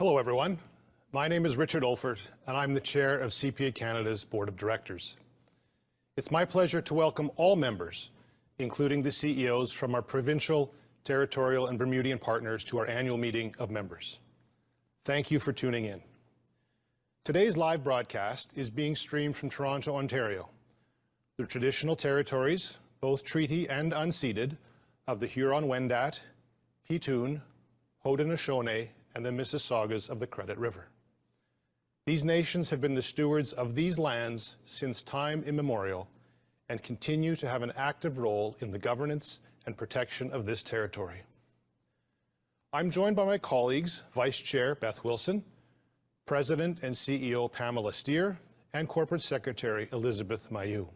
Hello, everyone. My name is Richard Olfert, and I'm the chair of CPA Canada's Board of Directors. It's my pleasure to welcome all members, including the CEOs from our provincial, territorial, and Bermudian partners to our annual meeting of members. Thank you for tuning in. Today's live broadcast is being streamed from Toronto, Ontario, the traditional territories, both treaty and unceded, of the Huron-Wendat, Petun, Haudenosaunee, and the Mississaugas of the Credit River. These nations have been the stewards of these lands since time immemorial and continue to have an active role in the governance and protection of this territory. I'm joined by my colleagues, Vice Chair Beth Wilson, President and CEO Pamela Steer, and Corporate Secretary Elizabeth Mailloux.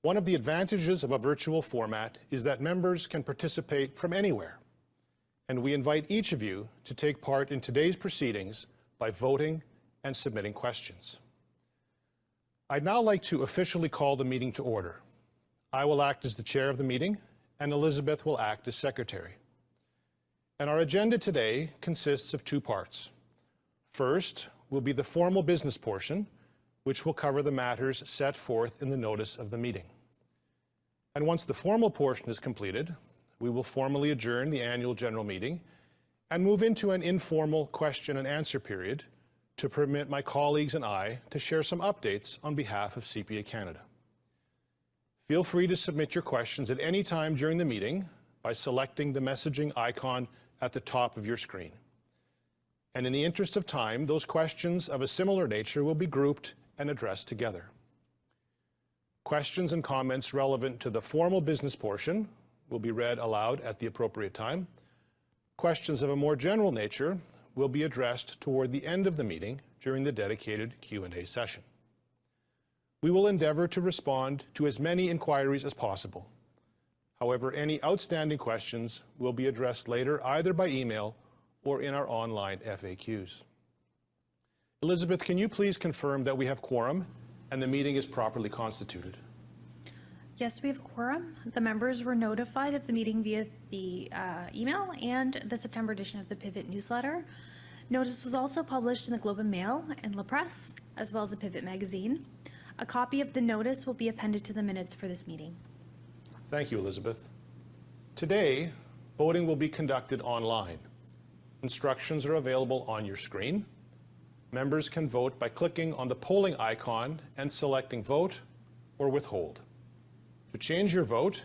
One of the advantages of a virtual format is that members can participate from anywhere, and we invite each of you to take part in today's proceedings by voting and submitting questions. I'd now like to officially call the meeting to order. I will act as the chair of the meeting, and Elizabeth will act as secretary. And our agenda today consists of two parts. First will be the formal business portion, which will cover the matters set forth in the notice of the meeting. And once the formal portion is completed, we will formally adjourn the annual general meeting and move into an informal question and answer period to permit my colleagues and I to share some updates on behalf of CPA Canada. Feel free to submit your questions at any time during the meeting by selecting the messaging icon at the top of your screen. And in the interest of time, those questions of a similar nature will be grouped and addressed together. Questions and comments relevant to the formal business portion will be read aloud at the appropriate time. Questions of a more general nature will be addressed toward the end of the meeting during the dedicated Q&A session. We will endeavor to respond to as many inquiries as possible. However, any outstanding questions will be addressed later either by email or in our online FAQs. Elizabeth, can you please confirm that we have quorum and the meeting is properly constituted? Yes, we have a quorum. The members were notified of the meeting via the email and the September edition of the Pivot newsletter. Notice was also published in the Globe and Mail and La Presse, as well as the Pivot magazine. A copy of the notice will be appended to the minutes for this meeting. Thank you, Elizabeth. Today, voting will be conducted online. Instructions are available on your screen. Members can vote by clicking on the polling icon and selecting vote or withhold. To change your vote,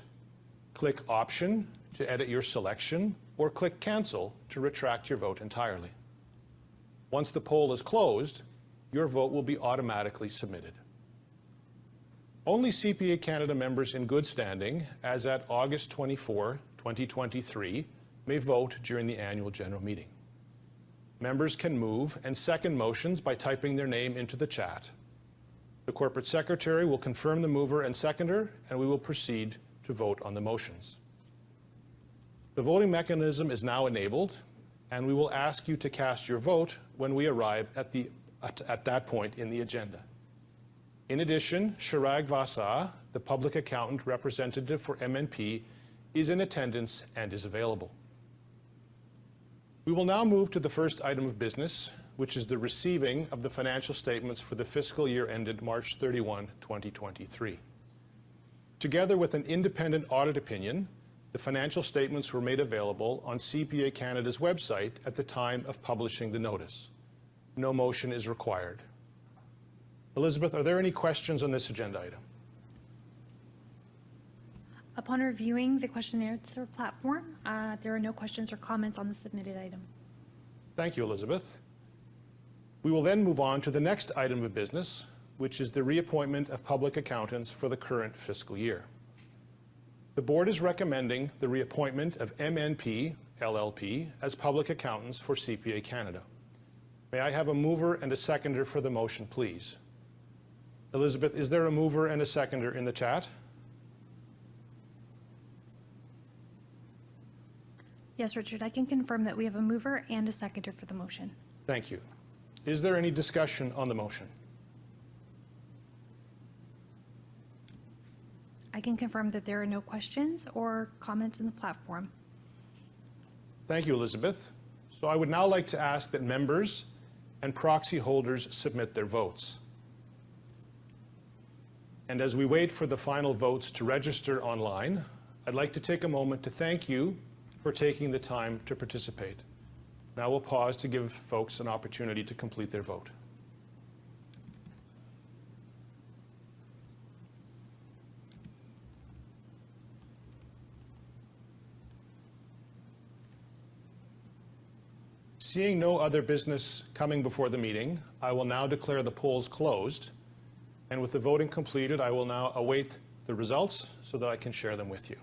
click Option to edit your selection, or click Cancel to retract your vote entirely. Once the poll is closed, your vote will be automatically submitted. Only CPA Canada members in good standing, as at August 24, 2023, may vote during the annual general meeting. Members can move and second motions by typing their name into the chat. The Corporate Secretary will confirm the mover and seconder, and we will proceed to vote on the motions. The voting mechanism is now enabled, and we will ask you to cast your vote when we arrive at that point in the agenda. In addition, Chirag Vasa, the public accountant representative for MNP, is in attendance and is available. We will now move to the first item of business, which is the receiving of the financial statements for the fiscal year ended March 31, 2023. Together with an independent audit opinion, the financial statements were made available on CPA Canada's website at the time of publishing the notice. No motion is required. Elizabeth, are there any questions on this agenda item? Upon reviewing the question and answer platform, there are no questions or comments on the submitted item. Thank you, Elizabeth. We will then move on to the next item of business, which is the reappointment of public accountants for the current fiscal year. The board is recommending the reappointment of MNP LLP as public accountants for CPA Canada. May I have a mover and a seconder for the motion, please? Elizabeth, is there a mover and a seconder in the chat? Yes, Richard, I can confirm that we have a mover and a seconder for the motion. Thank you. Is there any discussion on the motion? I can confirm that there are no questions or comments in the platform. Thank you, Elizabeth. So I would now like to ask that members and proxy holders submit their votes. And as we wait for the final votes to register online, I'd like to take a moment to thank you for taking the time to participate. Now we'll pause to give folks an opportunity to complete their vote. Seeing no other business coming before the meeting, I will now declare the polls closed. And with the voting completed, I will now await the results so that I can share them with you.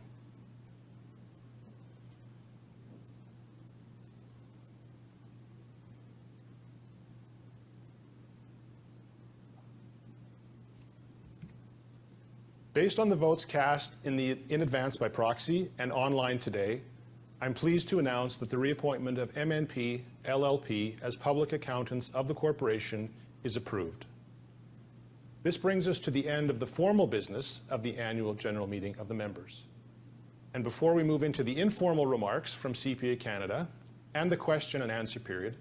Based on the votes cast in advance by proxy and online today, I'm pleased to announce that the reappointment of MNP LLP as public accountants of the corporation is approved. This brings us to the end of the formal business of the annual general meeting of the members. And before we move into the informal remarks from CPA Canada and the question and answer period,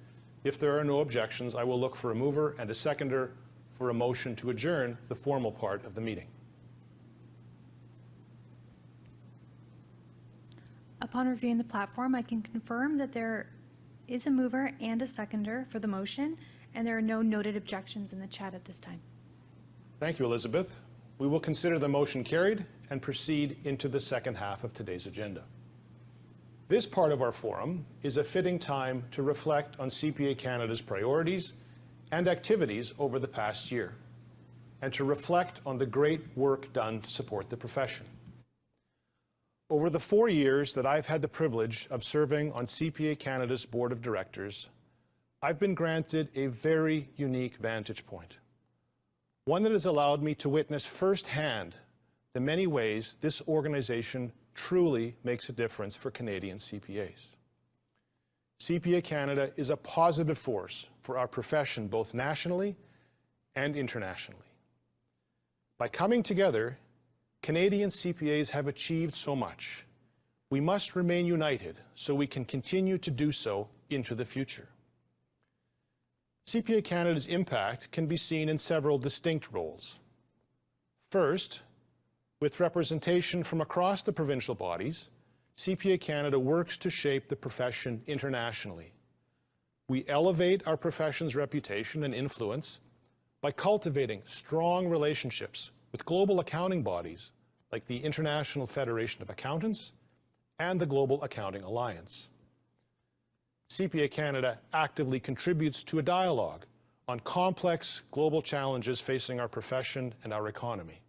if there are no objections, I will look for a mover and a seconder for a motion to adjourn the formal part of the meeting. Upon reviewing the platform, I can confirm that there is a mover and a seconder for the motion, and there are no noted objections in the chat at this time. Thank you, Elizabeth. We will consider the motion carried and proceed into the second half of today's agenda. This part of our forum is a fitting time to reflect on CPA Canada's priorities and activities over the past year, and to reflect on the great work done to support the profession. Over the 4 years that I've had the privilege of serving on CPA Canada's board of directors, I've been granted a very unique vantage point, one that has allowed me to witness firsthand the many ways this organization truly makes a difference for Canadian CPAs. CPA Canada is a positive force for our profession, both nationally and internationally. By coming together, Canadian CPAs have achieved so much. We must remain united so we can continue to do so into the future. CPA Canada's impact can be seen in several distinct roles. First, with representation from across the provincial bodies, CPA Canada works to shape the profession internationally. We elevate our profession's reputation and influence by cultivating strong relationships with global accounting bodies like the International Federation of Accountants and the Global Accounting Alliance. CPA Canada actively contributes to a dialogue on complex global challenges facing our profession and our economy.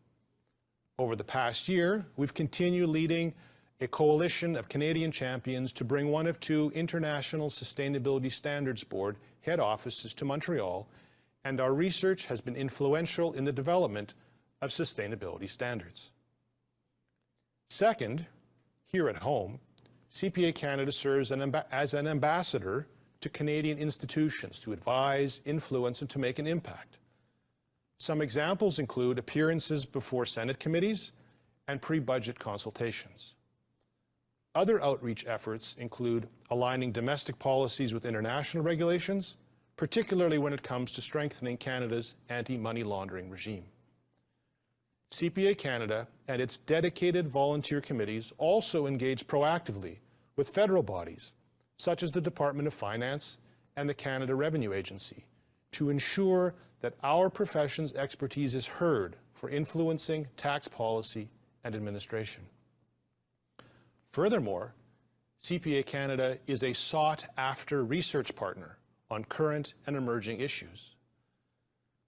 Over the past year, we've continued leading a coalition of Canadian champions to bring one of 2 International Sustainability Standards Board head offices to Montreal, and our research has been influential in the development of sustainability standards. Second, here at home, CPA Canada serves as an ambassador to Canadian institutions to advise, influence, and to make an impact. Some examples include appearances before Senate committees and pre-budget consultations. Other outreach efforts include aligning domestic policies with international regulations, particularly when it comes to strengthening Canada's anti-money laundering regime. CPA Canada and its dedicated volunteer committees also engage proactively with federal bodies, such as the Department of Finance and the Canada Revenue Agency, to ensure that our profession's expertise is heard for influencing tax policy and administration. Furthermore, CPA Canada is a sought-after research partner on current and emerging issues.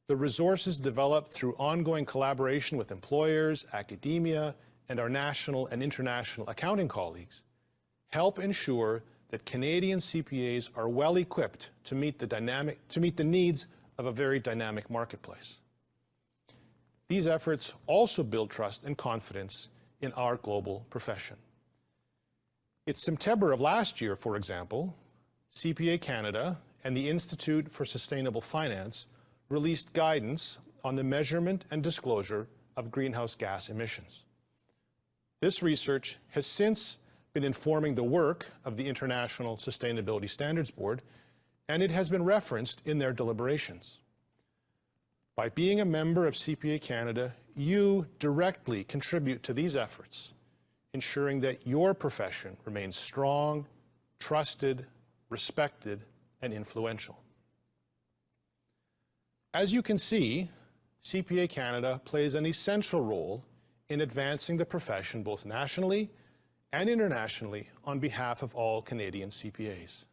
The resources developed through ongoing collaboration with employers, academia, and our national and international accounting colleagues help ensure that Canadian CPAs are well equipped to meet the needs of a very dynamic marketplace. These efforts also build trust and confidence in our global profession. In September of last year, for example, CPA Canada and the Institute for Sustainable Finance released guidance on the measurement and disclosure of greenhouse gas emissions. This research has since been informing the work of the International Sustainability Standards Board, and it has been referenced in their deliberations. By being a member of CPA Canada, you directly contribute to these efforts, ensuring that your profession remains strong, trusted, respected, and influential. As you can see, CPA Canada plays an essential role in advancing the profession both nationally and internationally on behalf of all Canadian CPAs.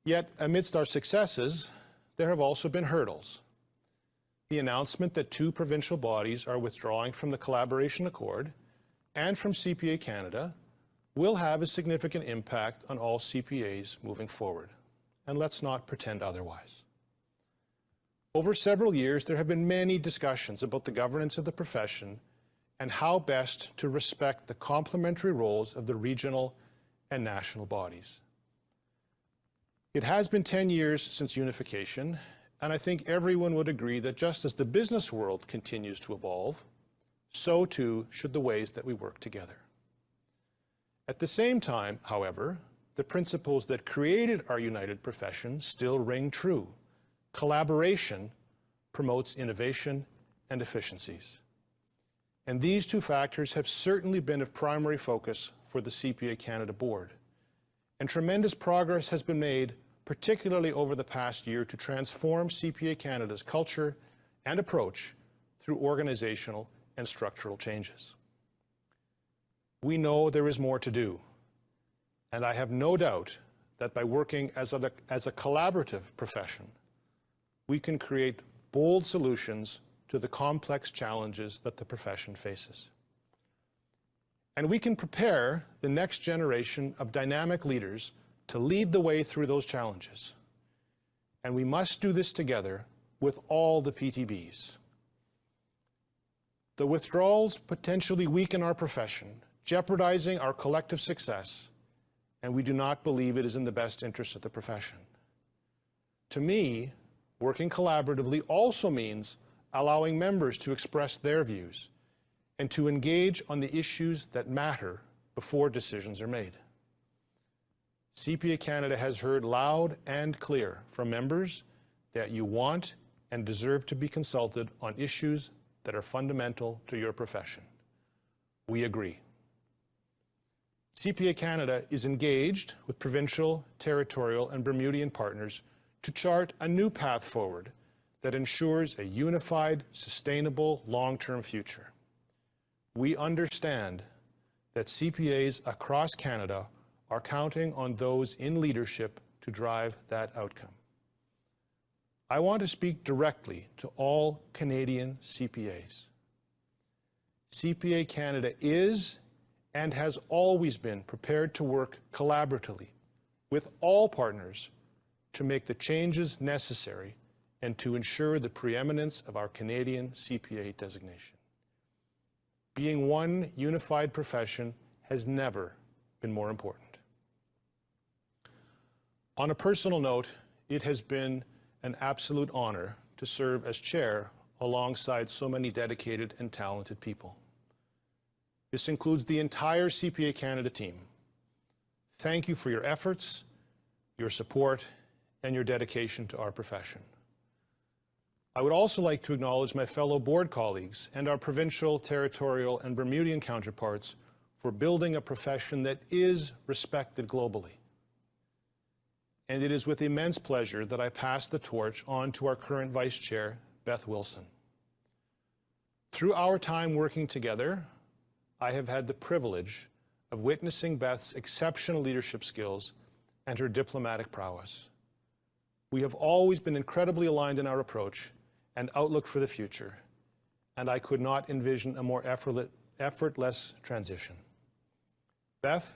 Yet, amidst our successes, there have also been hurdles. The announcement that 2 provincial bodies are withdrawing from the Collaboration Accord and from CPA Canada will have a significant impact on all CPAs moving forward. And let's not pretend otherwise. Over several years, there have been many discussions about the governance of the profession and how best to respect the complementary roles of the regional and national bodies. It has been 10 years since unification, and I think everyone would agree that just as the business world continues to evolve, so too should the ways that we work together. At the same time, however, the principles that created our united profession still ring true. Collaboration promotes innovation and efficiencies. And these 2 factors have certainly been of primary focus for the CPA Canada Board. And tremendous progress has been made, particularly over the past year, to transform CPA Canada's culture and approach through organizational and structural changes. We know there is more to do, and I have no doubt that by working as a collaborative profession, we can create bold solutions to the complex challenges that the profession faces. And we can prepare the next generation of dynamic leaders to lead the way through those challenges. And we must do this together with all the PTBs. The withdrawals potentially weaken our profession, jeopardizing our collective success, and we do not believe it is in the best interest of the profession. To me, working collaboratively also means allowing members to express their views and to engage on the issues that matter before decisions are made. CPA Canada has heard loud and clear from members that you want and deserve to be consulted on issues that are fundamental to your profession. We agree. CPA Canada is engaged with provincial, territorial, and Bermudian partners to chart a new path forward that ensures a unified, sustainable, long-term future. We understand that CPAs across Canada are counting on those in leadership to drive that outcome. I want to speak directly to all Canadian CPAs. CPA Canada is and has always been prepared to work collaboratively with all partners to make the changes necessary and to ensure the preeminence of our Canadian CPA designation. Being one unified profession has never been more important. On a personal note, it has been an absolute honor to serve as chair alongside so many dedicated and talented people. This includes the entire CPA Canada team. Thank you for your efforts, your support, and your dedication to our profession. I would also like to acknowledge my fellow board colleagues and our provincial, territorial, and Bermudian counterparts for building a profession that is respected globally. And it is with immense pleasure that I pass the torch on to our current Vice Chair, Beth Wilson. Through our time working together, I have had the privilege of witnessing Beth's exceptional leadership skills and her diplomatic prowess. We have always been incredibly aligned in our approach and outlook for the future, and I could not envision a more effortless transition. Beth,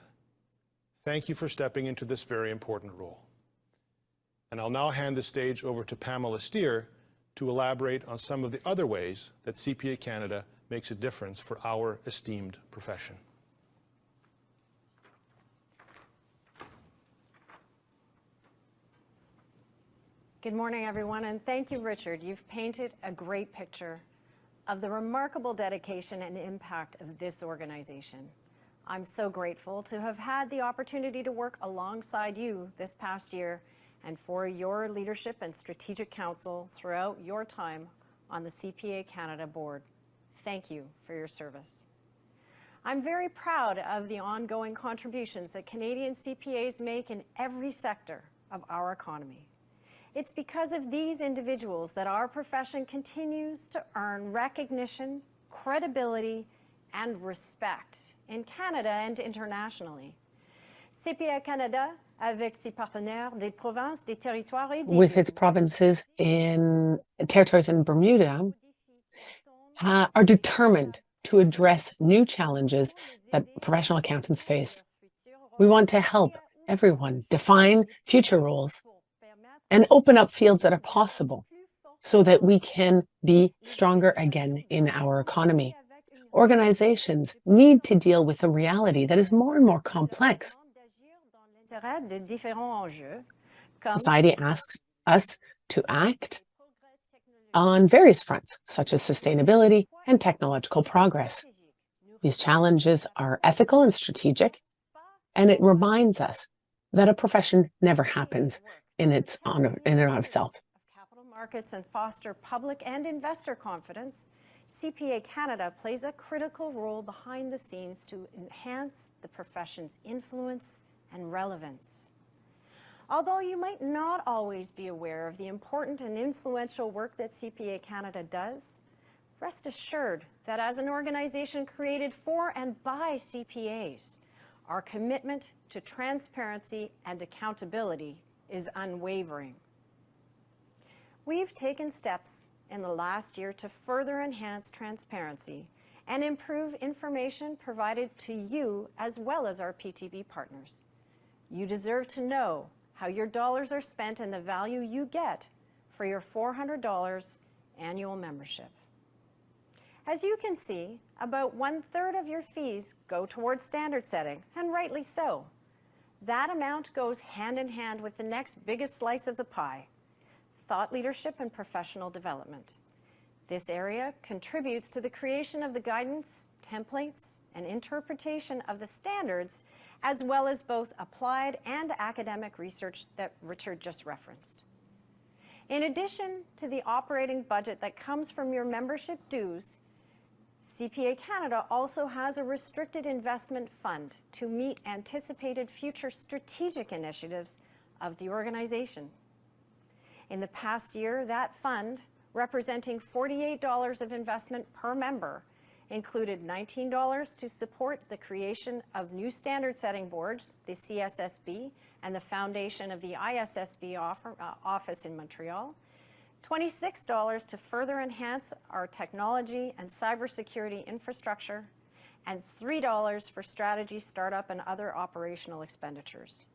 thank you for stepping into this very important role. And I'll now hand the stage over to Pamela Steer to elaborate on some of the other ways that CPA Canada makes a difference for our esteemed profession. Good morning, everyone, and thank you, Richard. You've painted a great picture of the remarkable dedication and impact of this organization. I'm so grateful to have had the opportunity to work alongside you this past year and for your leadership and strategic counsel throughout your time on the CPA Canada board. Thank you for your service. I'm very proud of the ongoing contributions that Canadian CPAs make in every sector of our economy. It's because of these individuals that our profession continues to earn recognition, credibility, and respect in Canada and internationally. CPA Canada, avec ses partenaires des provinces, des territoires et des with its villes, provinces in territories in Bermuda, are determined to address new challenges that professional accountants face. We want to help everyone define future roles and open up fields that are possible so that we can be stronger again in our economy. Organizations need to deal with a reality that is more and more complex. Society asks us to act on various fronts, such as sustainability and technological progress. These challenges are ethical and strategic, and it reminds us that a profession never happens in and of itself. Capital markets and foster public and investor confidence, CPA Canada plays a critical role behind the scenes to enhance the profession's influence and relevance. Although you might not always be aware of the important and influential work that CPA Canada does, rest assured that as an organization created for and by CPAs, our commitment to transparency and accountability is unwavering. We've taken steps in the last year to further enhance transparency and improve information provided to you as well as our PTB partners. You deserve to know how your dollars are spent and the value you get for your $400 annual membership. As you can see, about 1/3 of your fees go towards standard setting, and rightly so. That amount goes hand in hand with the next biggest slice of the pie, thought leadership and professional development. This area contributes to the creation of the guidance, templates, and interpretation of the standards, as well as both applied and academic research that Richard just referenced. In addition to the operating budget that comes from your membership dues, CPA Canada also has a restricted investment fund to meet anticipated future strategic initiatives of the organization. In the past year, that fund, representing $48 of investment per member, included $19 to support the creation of new standard setting boards, the CSSB, and the foundation of the ISSB office in Montreal, $26 to further enhance our technology and cybersecurity infrastructure, and $3 for strategy, startup, and other operational expenditures.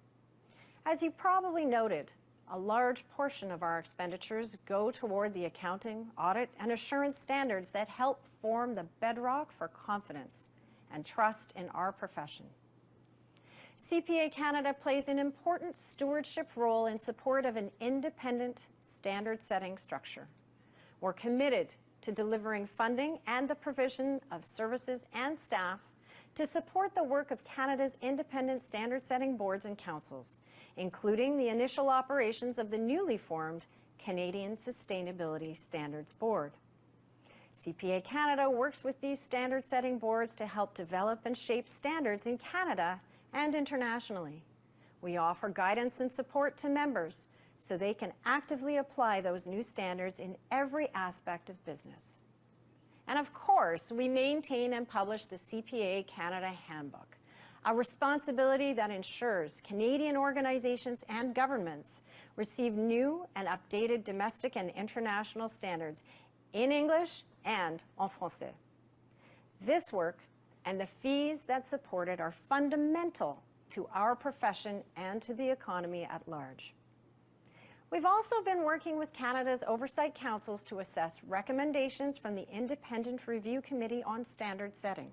As you probably noted, a large portion of our expenditures go toward the accounting, audit, and assurance standards that help form the bedrock for confidence and trust in our profession. CPA Canada plays an important stewardship role in support of an independent standard-setting structure. We're committed to delivering funding and the provision of services and staff to support the work of Canada's independent standard-setting boards and councils, including the initial operations of the newly formed Canadian Sustainability Standards Board. CPA Canada works with these standard-setting boards to help develop and shape standards in Canada and internationally. We offer guidance and support to members so they can actively apply those new standards in every aspect of business. And of course, we maintain and publish the CPA Canada Handbook, a responsibility that ensures Canadian organizations and governments receive new and updated domestic and international standards in English and en français. This work and the fees that support it are fundamental to our profession and to the economy at large. We've also been working with Canada's oversight councils to assess recommendations from the Independent Review Committee on Standard Setting.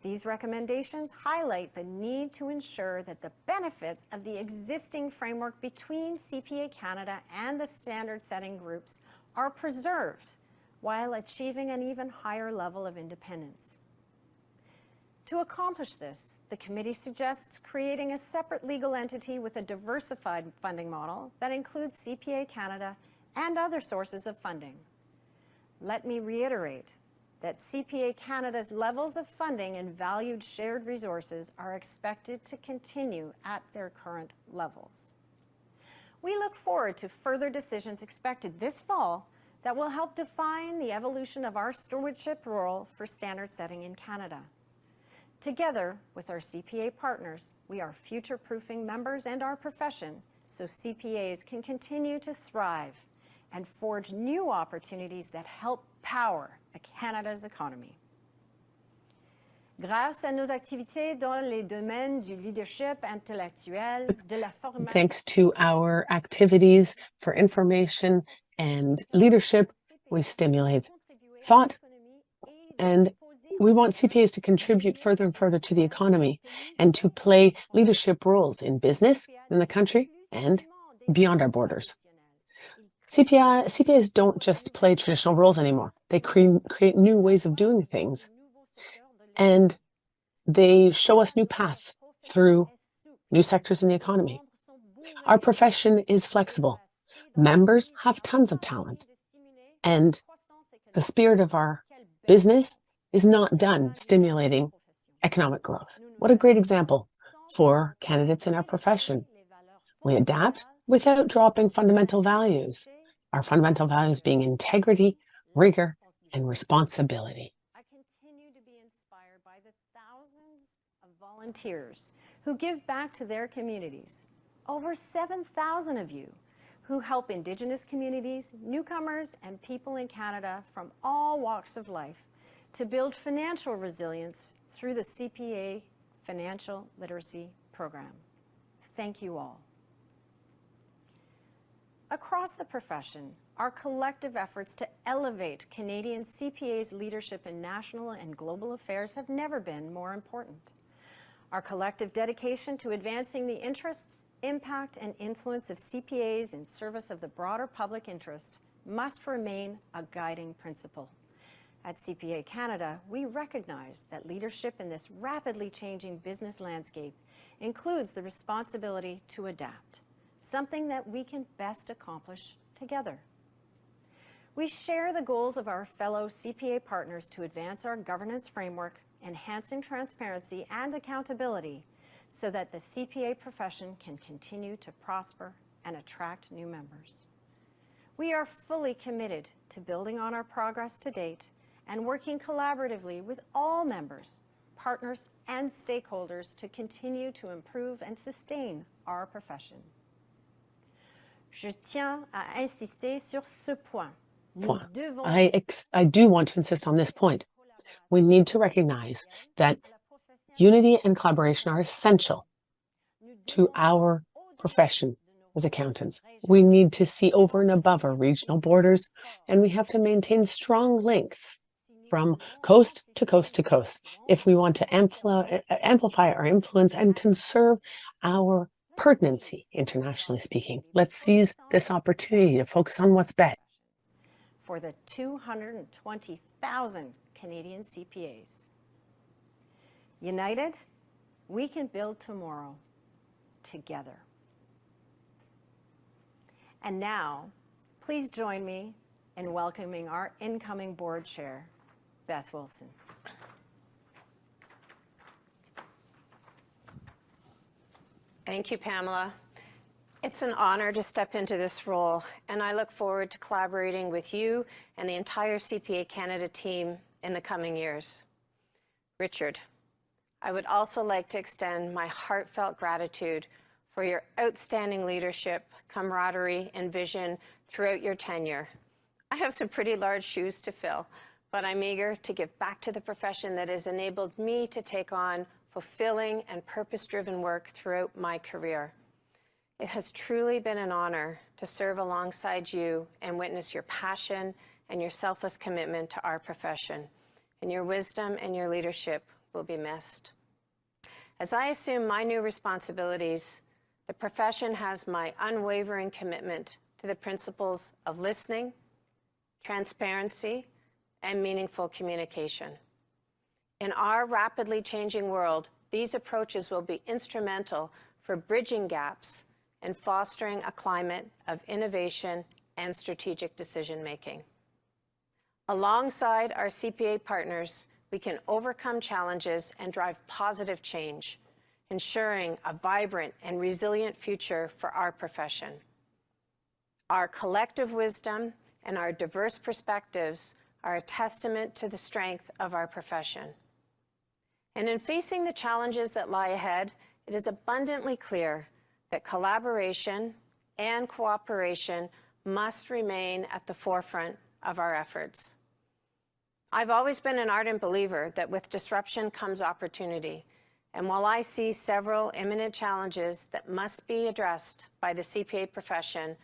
These recommendations highlight the need to ensure that the benefits of the existing framework between CPA Canada and the standard setting groups are preserved while achieving an even higher level of independence. To accomplish this, the committee suggests creating a separate legal entity with a diversified funding model that includes CPA Canada and other sources of funding. Let me reiterate that CPA Canada's levels of funding and valued shared resources are expected to continue at their current levels. We look forward to further decisions expected this fall that will help define the evolution of our stewardship role for standard setting in Canada. Together with our CPA partners, we are future-proofing members and our profession so CPAs can continue to thrive and forge new opportunities that help power Canada's economy. Grâce à nos activités dans les domaines du leadership intellectuel, de la formation, Thanks to our activities for information and leadership, we stimulate thought, and we want CPAs to contribute further and further to the economy and to play leadership roles in business, in the country, and beyond our borders. CPAs don't just play traditional roles anymore. They create new ways of doing things, and they show us new paths through new sectors in the economy. Our profession is flexible. Members have tons of talent, and the spirit of our business is not done stimulating economic growth. What a great example for candidates in our profession. We adapt without dropping fundamental values, our fundamental values being integrity, rigor, and responsibility. I continue to be inspired by the thousands of volunteers who give back to their communities. Over 7,000 of you who help Indigenous communities, newcomers, and people in Canada from all walks of life to build financial resilience through the CPA Financial Literacy Program. Thank you all. Across the profession, our collective efforts to elevate Canadian CPAs' leadership in national and global affairs have never been more important. Our collective dedication to advancing the interests, impact, and influence of CPAs in service of the broader public interest must remain a guiding principle. At CPA Canada, we recognize that leadership in this rapidly changing business landscape includes the responsibility to adapt, something that we can best accomplish together. We share the goals of our fellow CPA partners to advance our governance framework, enhancing transparency and accountability so that the CPA profession can continue to prosper and attract new members. We are fully committed to building on our progress to date and working collaboratively with all members, partners, and stakeholders to continue to improve and sustain our profession. Je tiens à insister sur ce point. Nous devons I do want to insist on this point. We need to recognize that unity and collaboration are essential to our profession as accountants. We need to see over and above our regional borders, and we have to maintain strong links from coast to coast to coast if we want to amplify our influence and conserve our pertinency, internationally speaking. Let's seize this opportunity to focus on what's best for the 220,000 Canadian CPAs. United, we can build tomorrow together. And now, please join me in welcoming our incoming board chair, Beth Wilson. Thank you, Pamela. It's an honor to step into this role, and I look forward to collaborating with you and the entire CPA Canada team in the coming years. Richard, I would also like to extend my heartfelt gratitude for your outstanding leadership, camaraderie, and vision throughout your tenure. I have some pretty large shoes to fill, but I'm eager to give back to the profession that has enabled me to take on fulfilling and purpose-driven work throughout my career. It has truly been an honor to serve alongside you and witness your passion and your selfless commitment to our profession, and your wisdom and your leadership will be missed. As I assume my new responsibilities, the profession has my unwavering commitment to the principles of listening, transparency, and meaningful communication. In our rapidly changing world, these approaches will be instrumental for bridging gaps and fostering a climate of innovation and strategic decision-making. Alongside our CPA partners, we can overcome challenges and drive positive change, ensuring a vibrant and resilient future for our profession. Our collective wisdom and our diverse perspectives are a testament to the strength of our profession. And in facing the challenges that lie ahead, it is abundantly clear that collaboration and cooperation must remain at the forefront of our efforts. I've always been an ardent believer that with disruption comes opportunity. And while I see several imminent challenges that must be addressed by the CPA profession,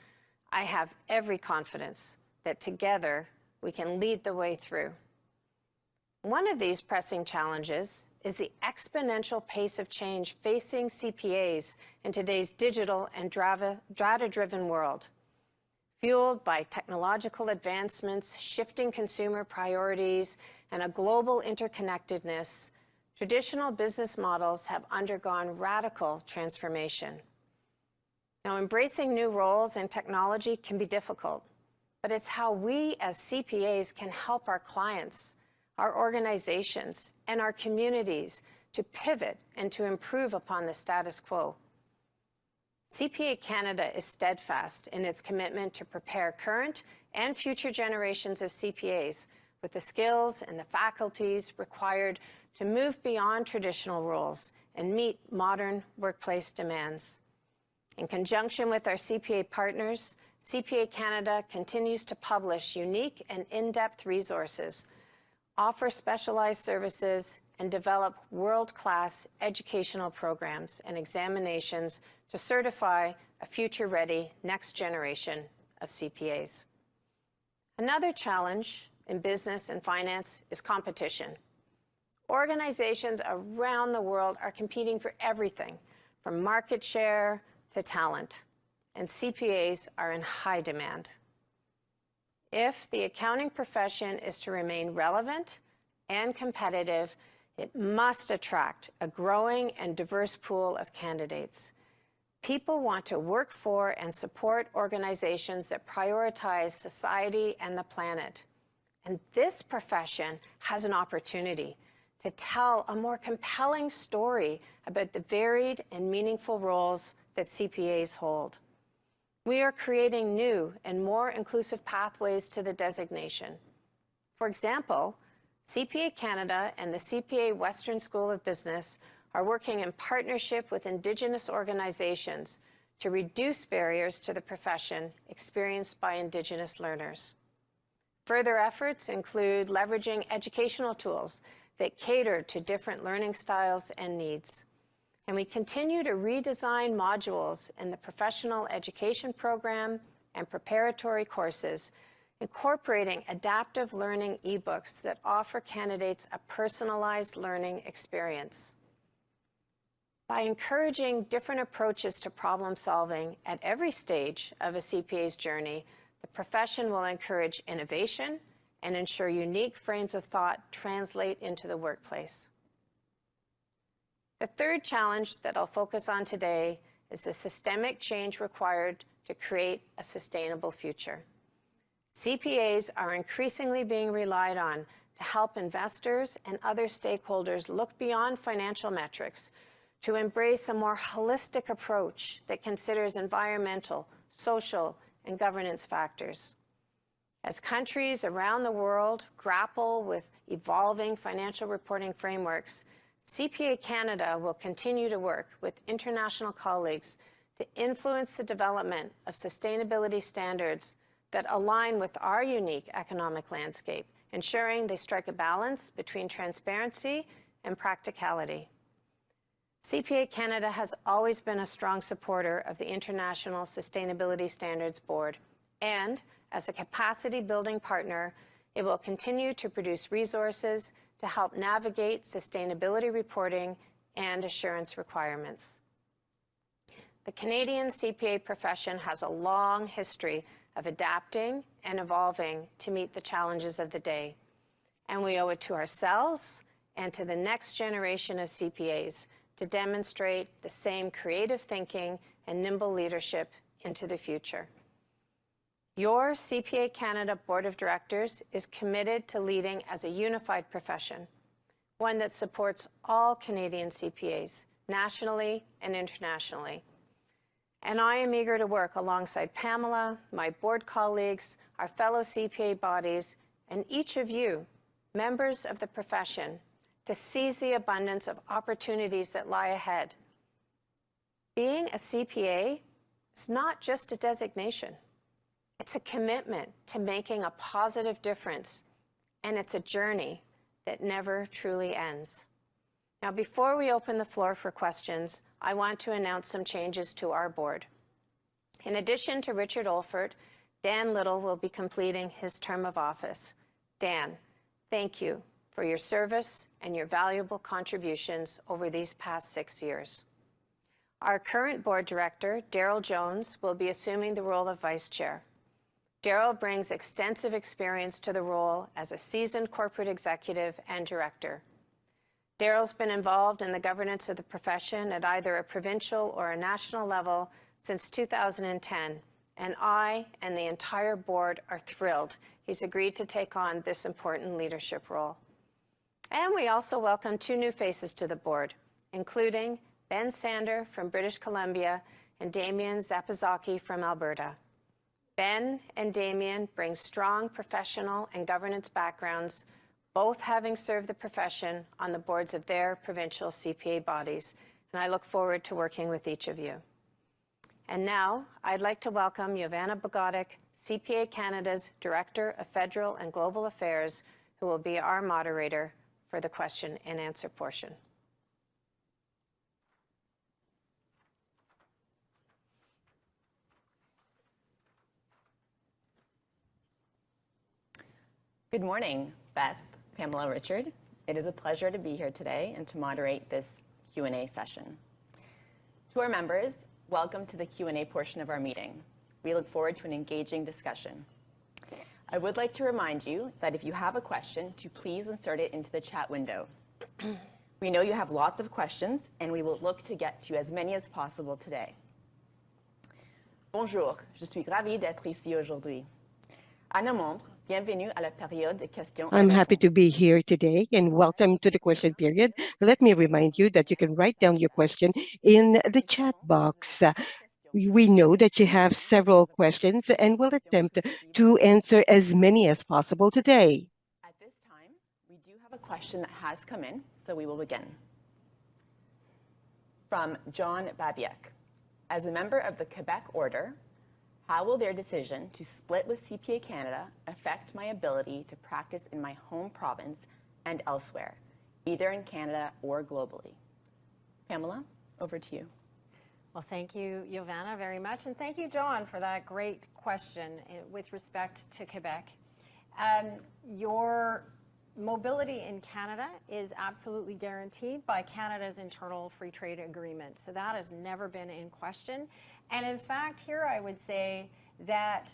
I have every confidence that together we can lead the way through. One of these pressing challenges is the exponential pace of change facing CPAs in today's digital and data-driven world. Fueled by technological advancements, shifting consumer priorities, and a global interconnectedness, traditional business models have undergone radical transformation. Now, embracing new roles in technology can be difficult, but it's how we as CPAs can help our clients, our organizations, and our communities to pivot and to improve upon the status quo. CPA Canada is steadfast in its commitment to prepare current and future generations of CPAs with the skills and the faculties required to move beyond traditional roles and meet modern workplace demands. In conjunction with our CPA partners, CPA Canada continues to publish unique and in-depth resources, offer specialized services, and develop world-class educational programs and examinations to certify a future-ready next generation of CPAs. Another challenge in business and finance is competition. Organizations around the world are competing for everything, from market share to talent, and CPAs are in high demand. If the accounting profession is to remain relevant and competitive, it must attract a growing and diverse pool of candidates. People want to work for and support organizations that prioritize society and the planet. And this profession has an opportunity to tell a more compelling story about the varied and meaningful roles that CPAs hold. We are creating new and more inclusive pathways to the designation. For example, CPA Canada and the CPA Western School of Business are working in partnership with Indigenous organizations to reduce barriers to the profession experienced by Indigenous learners. Further efforts include leveraging educational tools that cater to different learning styles and needs. And we continue to redesign modules in the professional education program and preparatory courses, incorporating adaptive learning ebooks that offer candidates a personalized learning experience. By encouraging different approaches to problem solving at every stage of a CPA's journey, the profession will encourage innovation and ensure unique frames of thought translate into the workplace. The third challenge that I'll focus on today is the systemic change required to create a sustainable future. CPAs are increasingly being relied on to help investors and other stakeholders look beyond financial metrics to embrace a more holistic approach that considers environmental, social, and governance factors. As countries around the world grapple with evolving financial reporting frameworks, CPA Canada will continue to work with international colleagues to influence the development of sustainability standards that align with our unique economic landscape, ensuring they strike a balance between transparency and practicality. CPA Canada has always been a strong supporter of the International Sustainability Standards Board, and as a capacity-building partner, it will continue to produce resources to help navigate sustainability reporting and assurance requirements. The Canadian CPA profession has a long history of adapting and evolving to meet the challenges of the day, and we owe it to ourselves and to the next generation of CPAs to demonstrate the same creative thinking and nimble leadership into the future. Your CPA Canada Board of Directors is committed to leading as a unified profession, one that supports all Canadian CPAs, nationally and internationally. And I am eager to work alongside Pamela, my board colleagues, our fellow CPA bodies, and each of you, members of the profession, to seize the abundance of opportunities that lie ahead. Being a CPA is not just a designation. It's a commitment to making a positive difference, and it's a journey that never truly ends. Now, before we open the floor for questions, I want to announce some changes to our board. In addition to Richard Olfert, Dan Little will be completing his term of office. Dan, thank you for your service and your valuable contributions over these past 6 years. Our current board director, Daryl Jones, will be assuming the role of vice chair. Daryl brings extensive experience to the role as a seasoned corporate executive and director. Daryl's been involved in the governance of the profession at either a provincial or a national level since 2010, and I and the entire board are thrilled he's agreed to take on this important leadership role. And we also welcome 2 new faces to the board, including Ben Sander from British Columbia and Damien Zapazaki from Alberta. Ben and Damien bring strong professional and governance backgrounds, both having served the profession on the boards of their provincial CPA bodies, and I look forward to working with each of you. And now, I'd like to welcome Jovana Bogotic, CPA Canada's Director of Federal and Global Affairs, who will be our moderator for the question and answer portion. Good morning, Beth, Pamela, Richard. It is a pleasure to be here today and to moderate this Q&A session. To our members, welcome to the Q&A portion of our meeting. We look forward to an engaging discussion. I would like to remind you that if you have a question, to please insert it into the chat window. We know you have lots of questions, and we will look to get to as many as possible today. Bonjour, je suis ravie d'être ici aujourd'hui. À nos membres, bienvenue à la période de questions. I'm happy to be here today and welcome to the question period. Let me remind you that you can write down your question in the chat box. We know that you have several questions and we'll attempt to answer as many as possible today. At this time, we do have a question that has come in, so we will begin. From John Babiak. As a member of the Quebec Order, how will their decision to split with CPA Canada affect my ability to practice in my home province and elsewhere, either in Canada or globally? Pamela, over to you. Well, thank you, Jovana, very much. And thank you, John, for that great question with respect to Quebec. Your mobility in Canada is absolutely guaranteed by Canada's internal free trade agreement. So that has never been in question. And in fact, here I would say that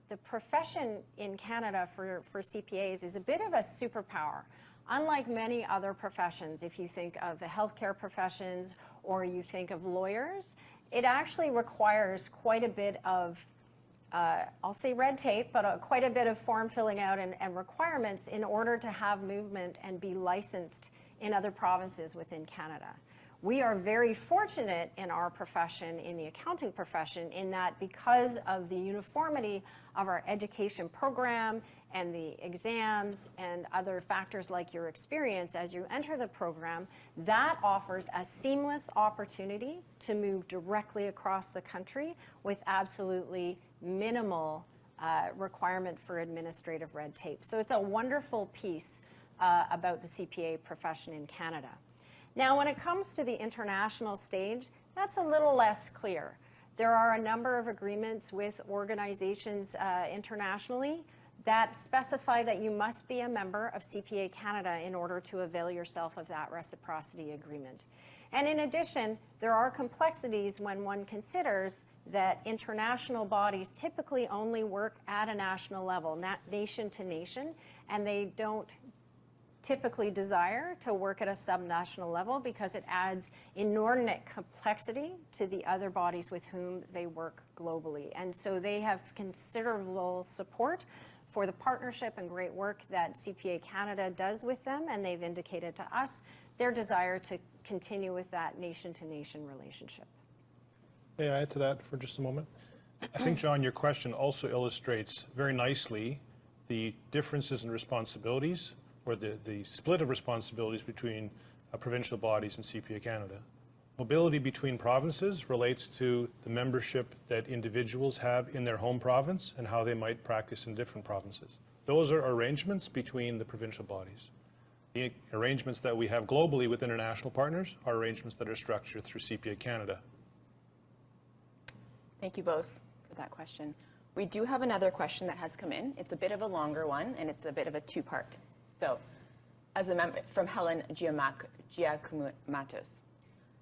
the profession in Canada for CPAs is a bit of a superpower. Unlike many other professions, if you think of the healthcare professions or you think of lawyers, it actually requires quite a bit of, I'll say red tape, but quite a bit of form filling out and requirements in order to have movement and be licensed in other provinces within Canada. We are very fortunate in our profession, in the accounting profession, in that because of the uniformity of our education program and the exams and other factors like your experience as you enter the program, that offers a seamless opportunity to move directly across the country with absolutely minimal requirement for administrative red tape. So it's a wonderful piece about the CPA profession in Canada. Now, when it comes to the international stage, that's a little less clear. There are a number of agreements with organizations internationally that specify that you must be a member of CPA Canada in order to avail yourself of that reciprocity agreement. And in addition, there are complexities when one considers that international bodies typically only work at a national level, not nation to nation, and they don't typically desire to work at a subnational level because it adds inordinate complexity to the other bodies with whom they work globally. And so they have considerable support for the partnership and great work that CPA Canada does with them, and they've indicated to us their desire to continue with that nation-to-nation relationship. May I add to that for just a moment? I think, John, your question also illustrates very nicely the differences in responsibilities, or the split of responsibilities between provincial bodies and CPA Canada. Mobility between provinces relates to the membership that individuals have in their home province and how they might practice in different provinces. Those are arrangements between the provincial bodies. The arrangements that we have globally with international partners are arrangements that are structured through CPA Canada. Thank you both for that question. We do have another question that has come in. It's a bit of a longer one, and it's a bit of a two-part. So, as a member, from Helen Giacomatos.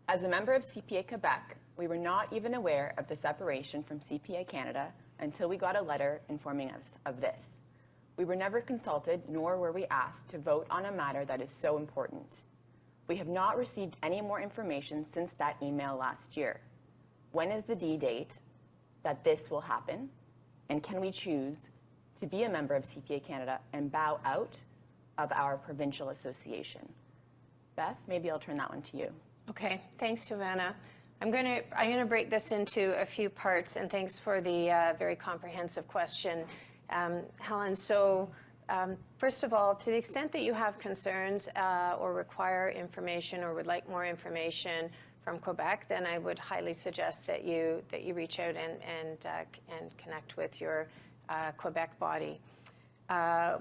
As a member of CPA Quebec, we were not even aware of the separation from CPA Canada until we got a letter informing us of this. We were never consulted, nor were we asked to vote on a matter that is so important. We have not received any more information since that email last year. When is the D-date that this will happen? And can we choose to be a member of CPA Canada and bow out of our provincial association? Beth, maybe I'll turn that one to you. Okay, thanks, Giovanna. I'm going to break this into a few parts, and thanks for the very comprehensive question, Helen. So, first of all, to the extent that you have concerns or require information or would like more information from Quebec, then I would highly suggest that you reach out and connect with your Quebec body.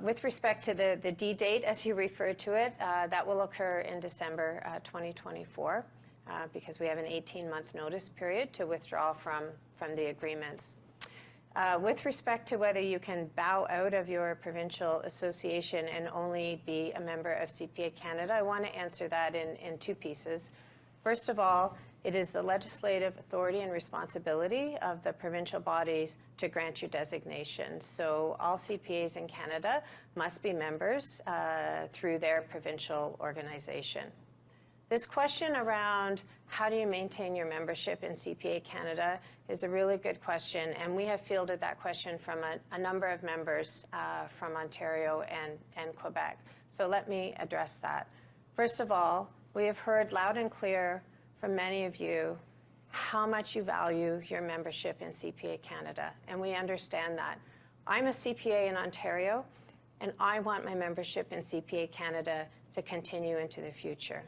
With respect to the D date, as you referred to it, that will occur in December 2024 because we have an 18-month notice period to withdraw from the agreements. With respect to whether you can bow out of your provincial association and only be a member of CPA Canada, I want to answer that in two pieces. First of all, it is the legislative authority and responsibility of the provincial bodies to grant you designation. So all CPAs in Canada must be members through their provincial organization. This question around how do you maintain your membership in CPA Canada is a really good question, and we have fielded that question from a number of members from Ontario and Quebec. So let me address that. First of all, we have heard loud and clear from many of you how much you value your membership in CPA Canada, and we understand that. I'm a CPA in Ontario, and I want my membership in CPA Canada to continue into the future.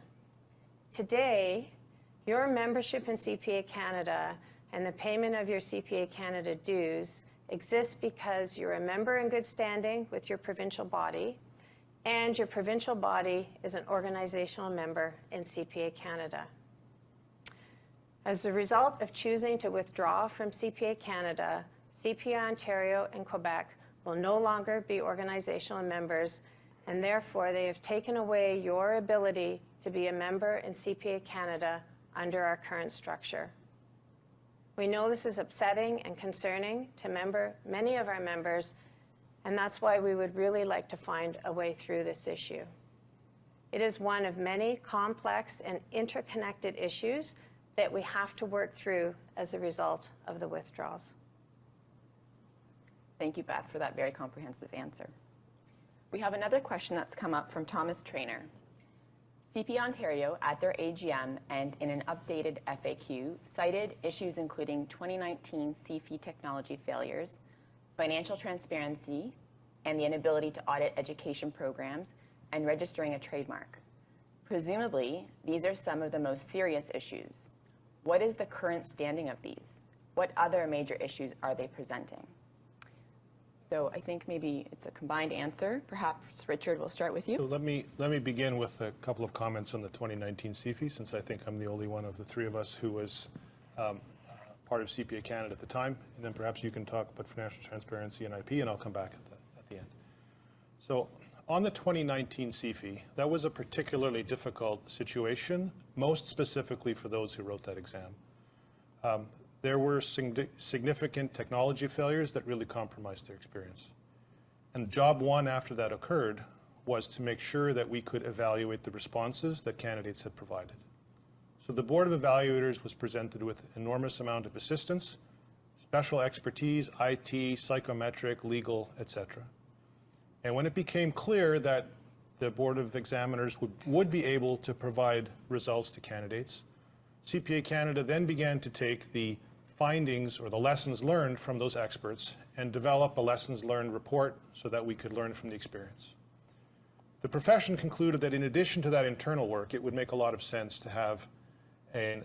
Today, your membership in CPA Canada and the payment of your CPA Canada dues exists because you're a member in good standing with your provincial body, and your provincial body is an organizational member in CPA Canada. As a result of choosing to withdraw from CPA Canada, CPA Ontario and Quebec will no longer be organizational members, and therefore they have taken away your ability to be a member in CPA Canada under our current structure. We know this is upsetting and concerning to many of our members, and that's why we would really like to find a way through this issue. It is one of many complex and interconnected issues that we have to work through as a result of the withdrawals. Thank you, Beth, for that very comprehensive answer. We have another question that's come up from Thomas Trainer. CPA Ontario, at their AGM and in an updated FAQ, cited issues including 2019 CFE technology failures, financial transparency, and the inability to audit education programs, and registering a trademark. Presumably, these are some of the most serious issues. What is the current standing of these? What other major issues are they presenting? So I think maybe it's a combined answer. Perhaps, Richard, we'll start with you. So let me begin with a couple of comments on the 2019 CFE, since I think I'm the only one of the three of us who was part of CPA Canada at the time. And then perhaps you can talk about financial transparency and IP, and I'll come back at the end. So on the 2019 CFE, that was a particularly difficult situation, most specifically for those who wrote that exam. There were significant technology failures that really compromised their experience. And job one after that occurred was to make sure that we could evaluate the responses that candidates had provided. So the Board of Evaluators was presented with enormous amount of assistance, special expertise, IT, psychometric, legal, etc. And when it became clear that the Board of Examiners would be able to provide results to candidates, CPA Canada then began to take the findings or the lessons learned from those experts and develop a lessons learned report so that we could learn from the experience. The profession concluded that in addition to that internal work, it would make a lot of sense to have an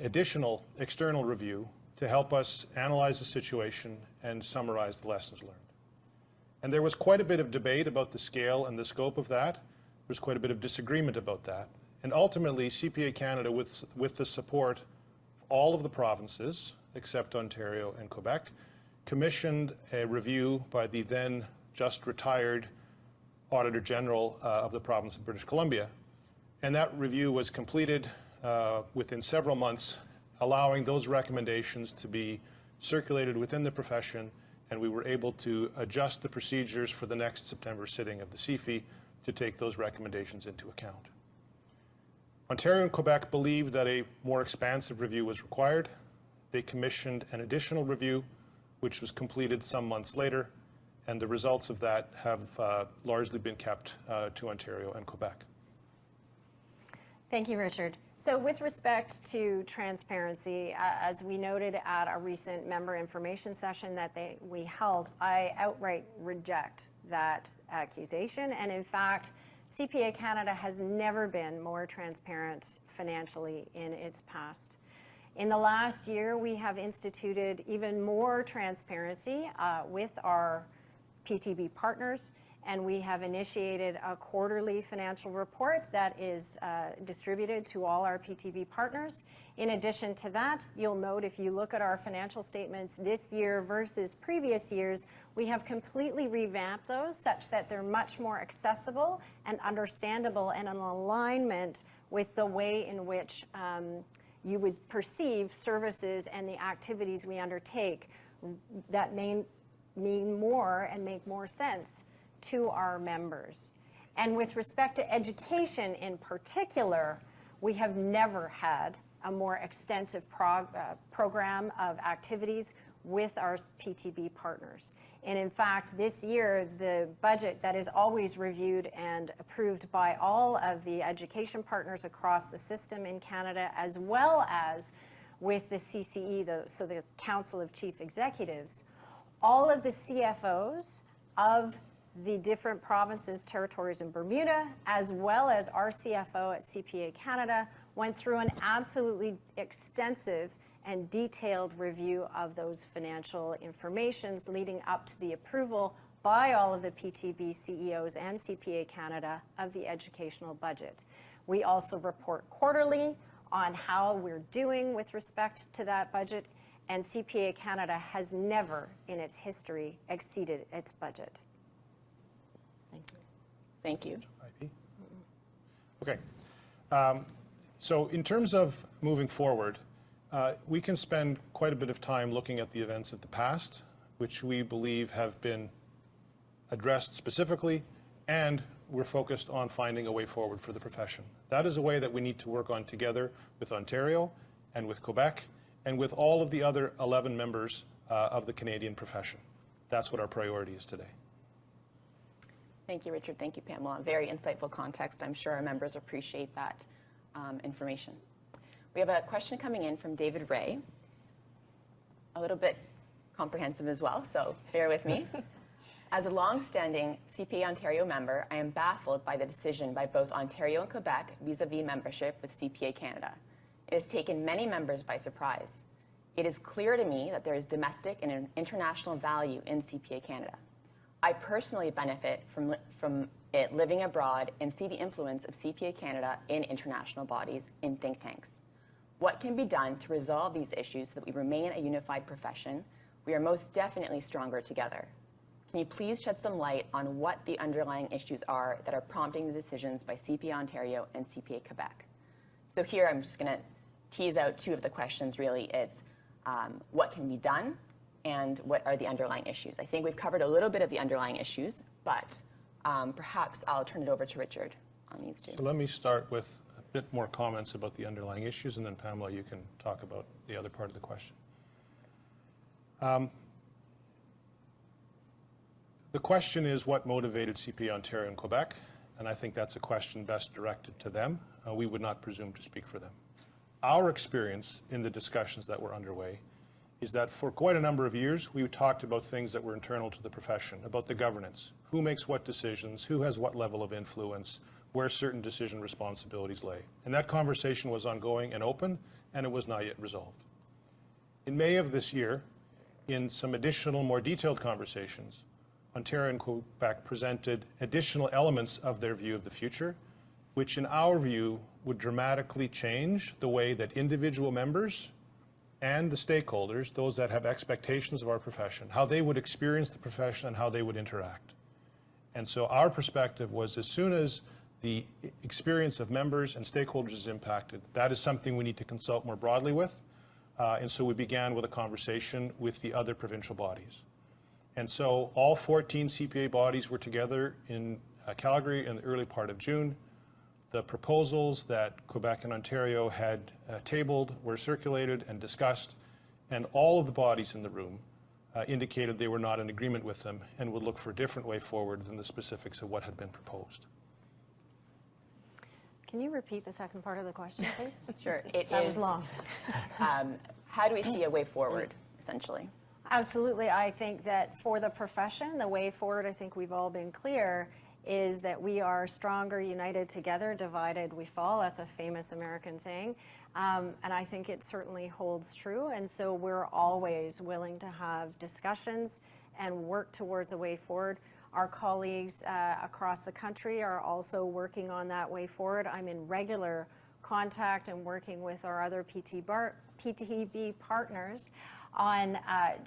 additional external review to help us analyze the situation and summarize the lessons learned. And there was quite a bit of debate about the scale and the scope of that. There was quite a bit of disagreement about that. And ultimately, CPA Canada, with the support of all of the provinces, except Ontario and Quebec, commissioned a review by the then just retired Auditor General of the province of British Columbia. And that review was completed within several months, allowing those recommendations to be circulated within the profession, and we were able to adjust the procedures for the next September sitting of the CFI to take those recommendations into account. Ontario and Quebec believed that a more expansive review was required. They commissioned an additional review, which was completed some months later, and the results of that have largely been kept to Ontario and Quebec. Thank you, Richard. So with respect to transparency, as we noted at a recent member information session that we held, I outright reject that accusation. And in fact, CPA Canada has never been more transparent financially in its past. In the last year, we have instituted even more transparency with our PTB partners, and we have initiated a quarterly financial report that is distributed to all our PTB partners. In addition to that, you'll note if you look at our financial statements this year versus previous years, we have completely revamped those such that they're much more accessible and understandable and in alignment with the way in which you would perceive services and the activities we undertake that may mean more and make more sense to our members. And with respect to education in particular, we have never had a more extensive program of activities with our PTB partners. And in fact, this year, the budget that is always reviewed and approved by all of the education partners across the system in Canada, as well as with the CCE, so the Council of Chief Executives, all of the CFOs of the different provinces, territories in Bermuda, as well as our CFO at CPA Canada, went through an absolutely extensive and detailed review of those financial informations leading up to the approval by all of the PTB CEOs and CPA Canada of the educational budget. We also report quarterly on how we're doing with respect to that budget, and CPA Canada has never in its history exceeded its budget. Thank you. IP? Okay. So in terms of moving forward, we can spend quite a bit of time looking at the events of the past, which we believe have been addressed specifically, and we're focused on finding a way forward for the profession. That is a way that we need to work on together with Ontario and with Quebec and with all of the other 11 members of the Canadian profession. That's what our priority is today. Thank you, Richard. Thank you, Pamela. Very insightful context. I'm sure our members appreciate that information. We have a question coming in from David Ray, a little bit comprehensive as well, so bear with me. As a long-standing CPA Ontario member, I am baffled by the decision by both Ontario and Quebec vis-a-vis membership with CPA Canada. It has taken many members by surprise. It is clear to me that there is domestic and international value in CPA Canada. I personally benefit from it living abroad and see the influence of CPA Canada in international bodies, in think tanks. What can be done to resolve these issues so that we remain a unified profession? We are most definitely stronger together. Can you please shed some light on what the underlying issues are that are prompting the decisions by CPA Ontario and CPA Quebec? So here I'm just going to tease out two of the questions really. It's what can be done and what are the underlying issues? I think we've covered a little bit of the underlying issues, but Perhaps I'll turn it over to Richard on these two. So let me start with a bit more comments about the underlying issues, and then Pamela, you can talk about the other part of the question. The question is what motivated CPA Ontario and Quebec, and I think that's a question best directed to them. We would not presume to speak for them. Our experience in the discussions that were underway is that for quite a number of years, we talked about things that were internal to the profession, about the governance, who makes what decisions, who has what level of influence, where certain decision responsibilities lay. And that conversation was ongoing and open, and it was not yet resolved. In May of this year, in some additional, more detailed conversations, Ontario and Quebec presented additional elements of their view of the future, which in our view would dramatically change the way that individual members and the stakeholders, those that have expectations of our profession, how they would experience the profession and how they would interact. And so our perspective was, as soon as the experience of members and stakeholders is impacted, that is something we need to consult more broadly with. And so we began with a conversation with the other provincial bodies. And so all 14 CPA bodies were together in Calgary in the early part of June. The proposals that Quebec and Ontario had tabled were circulated and discussed, and all of the bodies in the room indicated they were not in agreement with them and would look for a different way forward than the specifics of what had been proposed. Can you repeat the second part of the question, please? Sure. That was long. How do we see a way forward, essentially? Absolutely. I think that for the profession, the way forward, I think we've all been clear, is that we are stronger united together, divided we fall. That's a famous American saying. And I think it certainly holds true. And so we're always willing to have discussions and work towards a way forward. Our colleagues across the country are also working on that way forward. I'm in regular contact and working with our other PTB partners on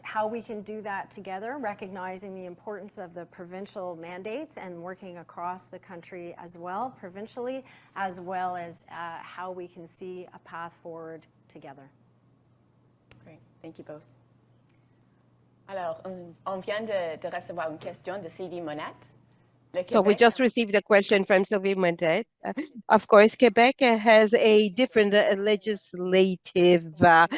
how we can do that together, recognizing the importance of the provincial mandates and working across the country as well, provincially, as well as how we can see a path forward together. Great. Thank you both. Alors, on vient de recevoir une question de Sylvie Monette. So we just received a question from Sylvie Monette. Of course, Quebec has a different legislative act.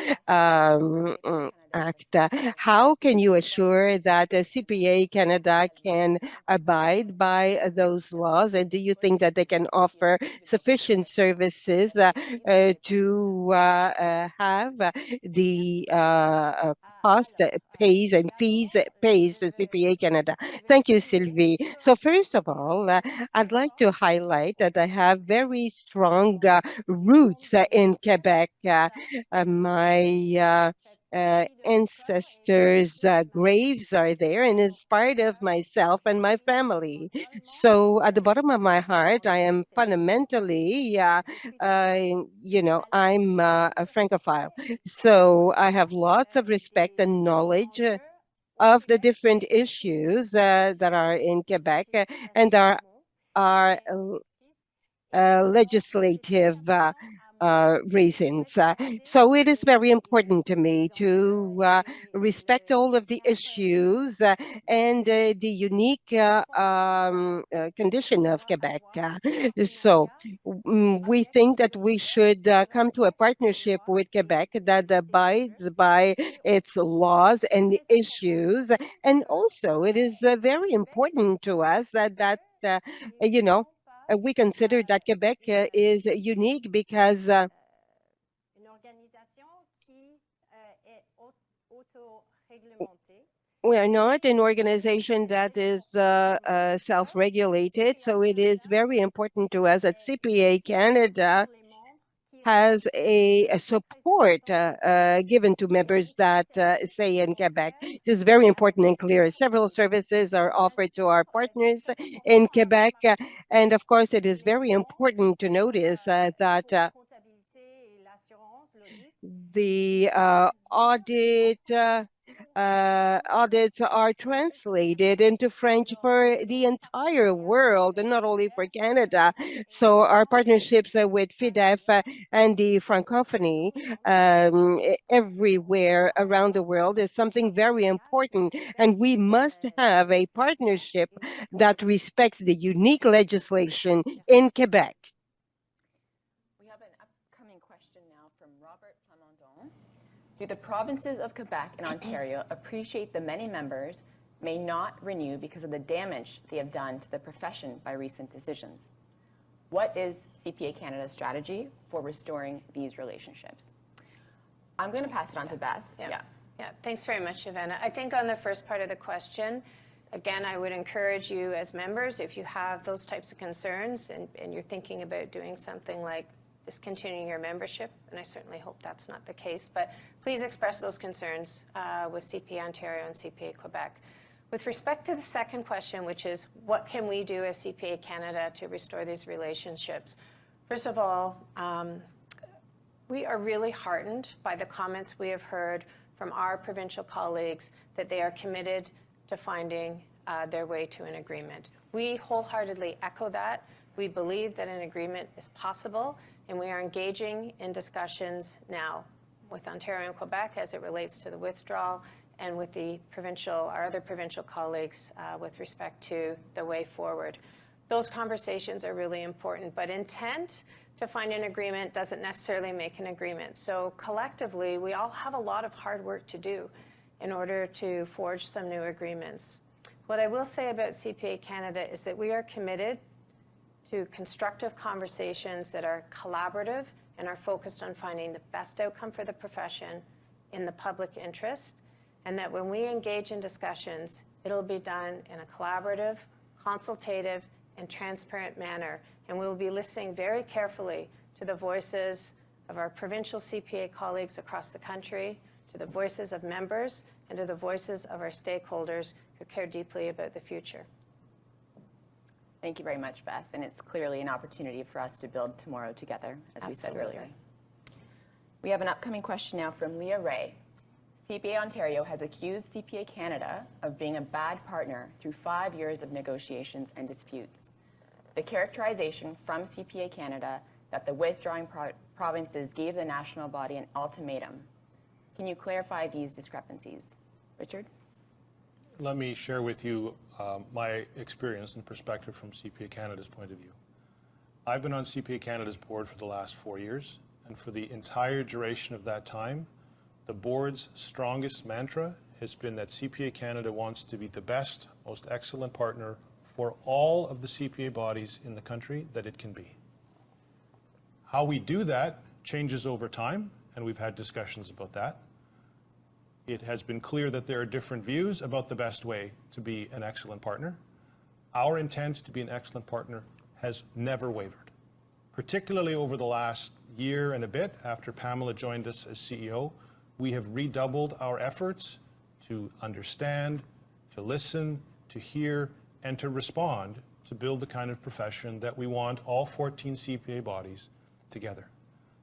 How can you assure that CPA Canada can abide by those laws? And do you think that they can offer sufficient services to have the cost pays and fees pays to CPA Canada? Thank you, Sylvie. So first of all, I'd like to highlight that I have very strong roots in Quebec. My ancestors' graves are there, and it's part of myself and my family. So at the bottom of my heart, I am fundamentally, I'm a Francophile. So I have lots of respect and knowledge of the different issues that are in Quebec and our legislative reasons. So it is very important to me to respect all of the issues and the unique condition of Quebec. So we think that we should come to a partnership with Quebec that abides by its laws and issues. And also it is very important to us that we consider that Quebec is unique because we are not an organization that is self-regulated. So it is very important to us that CPA Canada has a support given to members that stay in Quebec. It is very important and clear. Several services are offered to our partners in Quebec. And of course, it is very important to notice that the audit audits are translated into French for the entire world and not only for Canada. So our partnerships with FIDEF and the Francophonie everywhere around the world is something very important. And we must have a partnership that respects the unique legislation in Quebec. We have an upcoming question now from Robert Plamondon. Do the provinces of Quebec and Ontario appreciate the many members may not renew because of the damage they have done to the profession by recent decisions? What is CPA Canada's strategy for restoring these relationships? I'm going to pass it on to Beth. Yeah. Thanks very much, Ivana. I think on the first part of the question, again, I would encourage you as members, if you have those types of concerns and you're thinking about doing something like discontinuing your membership, and I certainly hope that's not the case, but please express those concerns with CPA Ontario and CPA Quebec. With respect to the second question, which is what can we do as CPA Canada to restore these relationships? First of all, we are really heartened by the comments we have heard from our provincial colleagues that they are committed to finding their way to an agreement. We wholeheartedly echo that. We believe that an agreement is possible, and we are engaging in discussions now with Ontario and Quebec as it relates to the withdrawal and with the our other provincial colleagues with respect to the way forward. Those conversations are really important, but intent to find an agreement doesn't necessarily make an agreement. So collectively, we all have a lot of hard work to do in order to forge some new agreements. What I will say about CPA Canada is that we are committed to constructive conversations that are collaborative and are focused on finding the best outcome for the profession in the public interest, and that when we engage in discussions, it'll be done in a collaborative, consultative, and transparent manner. And we will be listening very carefully to the voices of our provincial CPA colleagues across the country, to the voices of members, and to the voices of our stakeholders who care deeply about the future. Thank you very much, Beth. And it's clearly an opportunity for us to build tomorrow together, as we said earlier. We have an upcoming question now from Leah Ray. CPA Ontario has accused CPA Canada of being a bad partner through 5 years of negotiations and disputes. The characterization from CPA Canada that the withdrawing provinces gave the national body an ultimatum. Can you clarify these discrepancies? Richard? Let me share with you my experience and perspective from CPA Canada's point of view. I've been on CPA Canada's board for the last 4 years, and for the entire duration of that time, the board's strongest mantra has been that CPA Canada wants to be the best, most excellent partner for all of the CPA bodies in the country that it can be. How we do that changes over time, and we've had discussions about that. It has been clear that there are different views about the best way to be an excellent partner. Our intent to be an excellent partner has never wavered, particularly over the last year and a bit after Pamela joined us as CEO. We have redoubled our efforts to understand, to listen, to hear, and to respond to build the kind of profession that we want all 14 CPA bodies together.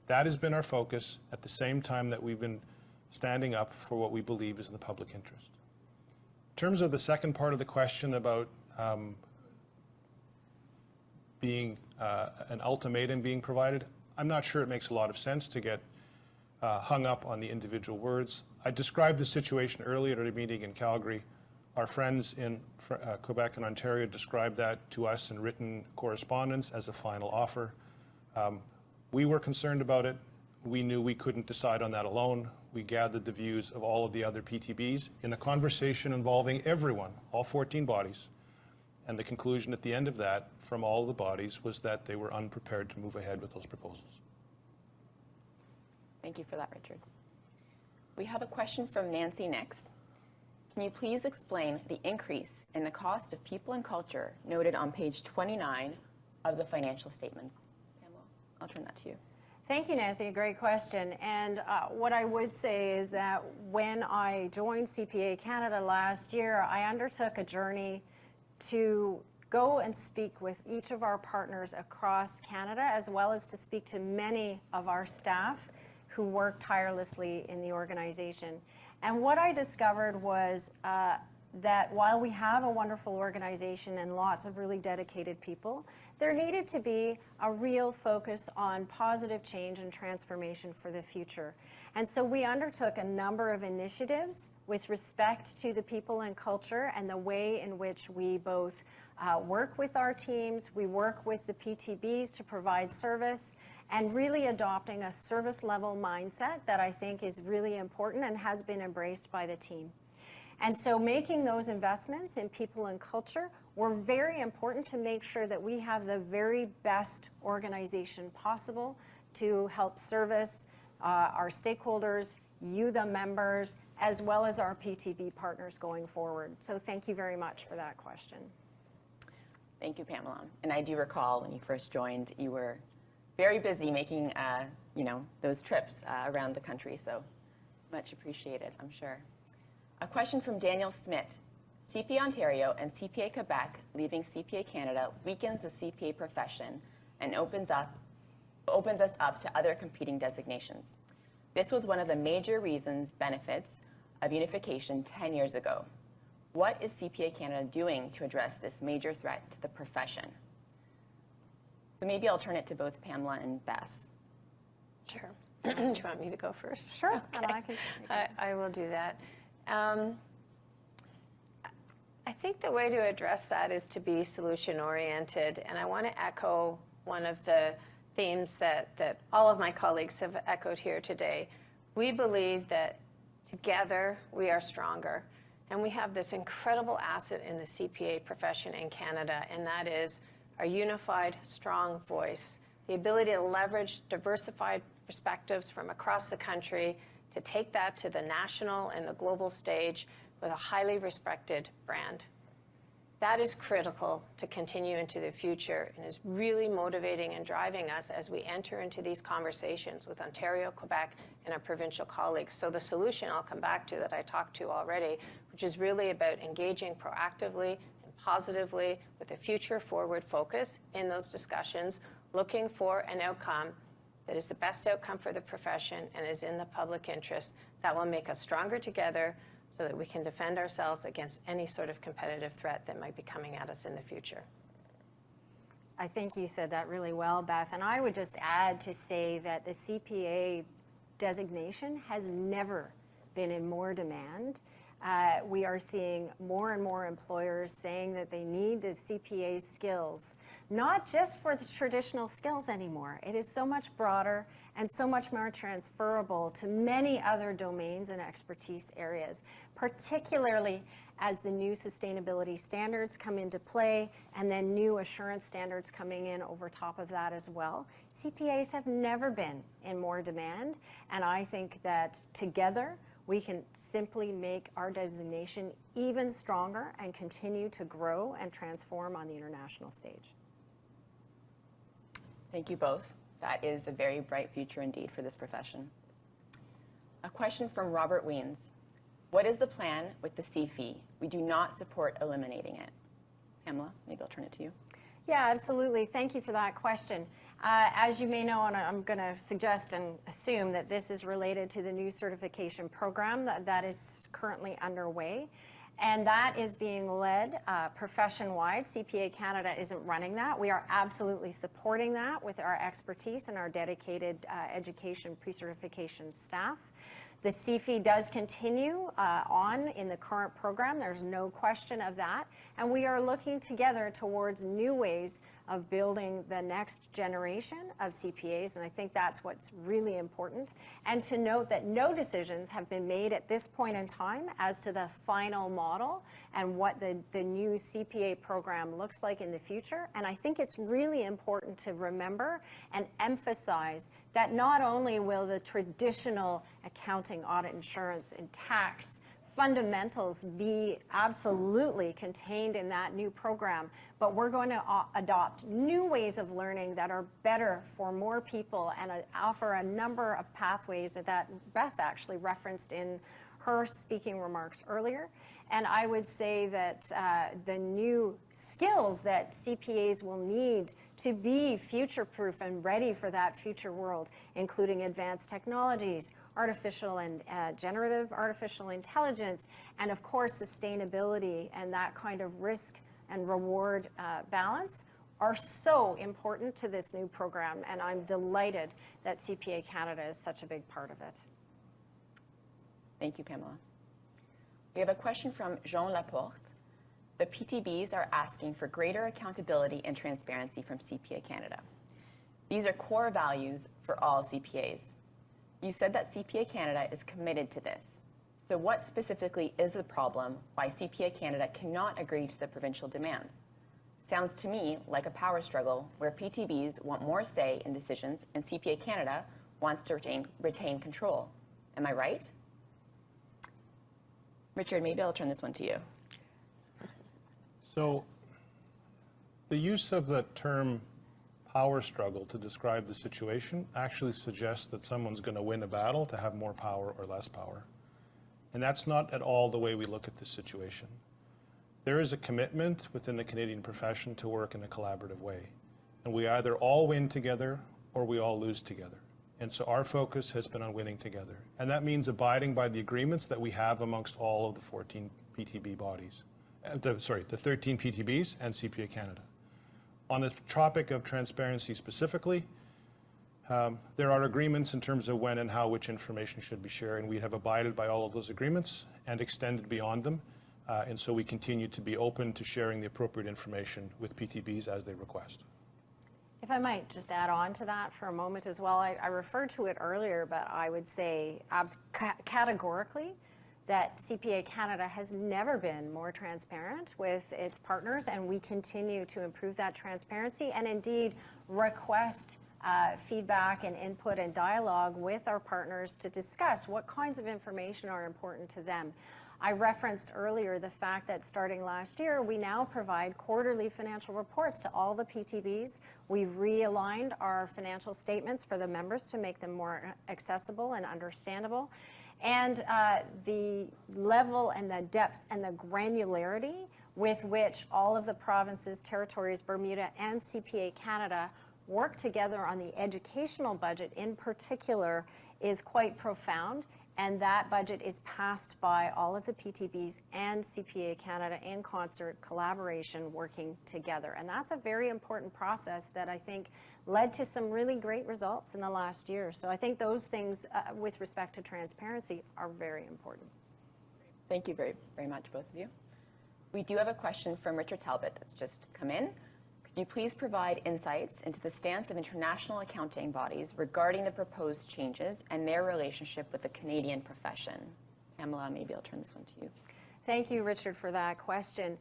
That has been our focus at the same time that we've been standing up for what we believe is in the public interest. In terms of the second part of the question about being an ultimatum being provided, I'm not sure it makes a lot of sense to get hung up on the individual words. I described the situation earlier at a meeting in Calgary. Our friends in Quebec and Ontario described that to us in written correspondence as a final offer. We were concerned about it. We knew we couldn't decide on that alone. We gathered the views of all of the other PTBs in a conversation involving everyone, all 14 bodies. And the conclusion at the end of that from all of the bodies was that they were unprepared to move ahead with those proposals. Thank you for that, Richard. We have a question from Nancy Nix. Can you please explain the increase in the cost of people and culture noted on page 29 of the financial statements? Pamela, I'll turn that to you. Thank you, Nancy. A great question. And what I would say is that when I joined CPA Canada last year, I undertook a journey to go and speak with each of our partners across Canada, as well as to speak to many of our staff who work tirelessly in the organization. And what I discovered was that while we have a wonderful organization and lots of really dedicated people, there needed to be a real focus on positive change and transformation for the future. And so we undertook a number of initiatives with respect to the people and culture and the way in which we both work with our teams, we work with the PTBs to provide service, and really adopting a service level mindset that I think is really important and has been embraced by the team. And so making those investments in people and culture were very important to make sure that we have the very best organization possible to help service our stakeholders, you the members, as well as our PTB partners going forward. So thank you very much for that question. Thank you, Pamela. And I do recall when you first joined, you were very busy making, those trips around the country. So much appreciated, I'm sure. A question from Daniel Smith. CPA Ontario and CPA Quebec leaving CPA Canada weakens the CPA profession and opens us up to other competing designations. This was one of the major benefits of unification 10 years ago. What is CPA Canada doing to address this major threat to the profession? So maybe I'll turn it to both Pamela and Beth. Sure. Do you want me to go first? Sure. Okay. And I can I will do that. I think the way to address that is to be solution-oriented, and I want to echo one of the themes that all of my colleagues have echoed here today. We believe that together we are stronger, and we have this incredible asset in the CPA profession in Canada, and that is our unified, strong voice, the ability to leverage diversified perspectives from across the country to take that to the national and the global stage with a highly respected brand. That is critical to continue into the future and is really motivating and driving us as we enter into these conversations with Ontario, Quebec, and our provincial colleagues. So the solution I'll come back to that I talked to already, which is really about engaging proactively and positively with a future forward focus in those discussions, looking for an outcome that is the best outcome for the profession and is in the public interest. That will make us stronger together so that we can defend ourselves against any sort of competitive threat that might be coming at us in the future. I think you said that really well, Beth. And I would just add to say that the CPA designation has never been in more demand. We are seeing more and more employers saying that they need the CPA skills, not just for the traditional skills anymore. It is so much broader and so much more transferable to many other domains and expertise areas, particularly as the new sustainability standards come into play and then new assurance standards coming in over top of that as well. CPAs have never been in more demand, and I think that together we can simply make our designation even stronger and continue to grow and transform on the international stage. Thank you both. That is a very bright future indeed for this profession. A question from Robert Weens. What is the plan with the C-fee? We do not support eliminating it. Pamela, maybe I'll turn it to you. Yeah, absolutely. Thank you for that question. As you may know, and I'm going to suggest and assume that this is related to the new certification program that is currently underway. And that is being led profession-wide. CPA Canada isn't running that. We are absolutely supporting that with our expertise and our dedicated education pre-certification staff. The C-fee does continue on in the current program. There's no question of that. And we are looking together towards new ways of building the next generation of CPAs. And I think that's what's really important. And to note that no decisions have been made at this point in time as to the final model and what the new CPA program looks like in the future. And I think it's really important to remember and emphasize that not only will the traditional accounting, audit, insurance, and tax fundamentals be absolutely contained in that new program, but we're going to adopt new ways of learning that are better for more people and offer a number of pathways that Beth actually referenced in her speaking remarks earlier. And I would say that the new skills that CPAs will need to be future-proof and ready for that future world, including advanced technologies, artificial and generative artificial intelligence, and of course sustainability and that kind of risk and reward balance, are so important to this new program. And I'm delighted that CPA Canada is such a big part of it. Thank you, Pamela. We have a question from Jean Laporte. The PTBs are asking for greater accountability and transparency from CPA Canada. These are core values for all CPAs. You said that CPA Canada is committed to this. So what specifically is the problem why CPA Canada cannot agree to the provincial demands? Sounds to me like a power struggle where PTBs want more say in decisions and CPA Canada wants to retain control. Am I right? Richard, maybe I'll turn this one to you. So the use of the term power struggle to describe the situation actually suggests that someone's going to win a battle to have more power or less power. And that's not at all the way we look at this situation. There is a commitment within the Canadian profession to work in a collaborative way. And we either all win together or we all lose together. And so our focus has been on winning together. And that means abiding by the agreements that we have amongst all of the 14 PTB bodies. The 13 PTBs and CPA Canada. On the topic of transparency specifically, there are agreements in terms of when and how which information should be shared, and we have abided by all of those agreements and extended beyond them. And so we continue to be open to sharing the appropriate information with PTBs as they request. If I might just add on to that for a moment as well, I referred to it earlier, but I would say categorically that CPA Canada has never been more transparent with its partners, and we continue to improve that transparency and indeed request feedback and input and dialogue with our partners to discuss what kinds of information are important to them. I referenced earlier the fact that starting last year, we now provide quarterly financial reports to all the PTBs. We've realigned our financial statements for the members to make them more accessible and understandable. And the level and the depth and the granularity with which all of the provinces, territories, Bermuda, and CPA Canada work together on the educational budget in particular is quite profound. And that budget is passed by all of the PTBs and CPA Canada in concert, collaboration, working together. And that's a very important process that I think led to some really great results in the last year. So I think those things with respect to transparency are very important. Thank you very, very much, both of you. We do have a question from Richard Talbot that's just come in. Could you please provide insights into the stance of international accounting bodies regarding the proposed changes and their relationship with the Canadian profession? Pamela, maybe I'll turn this one to you. Thank you, Richard, for that question.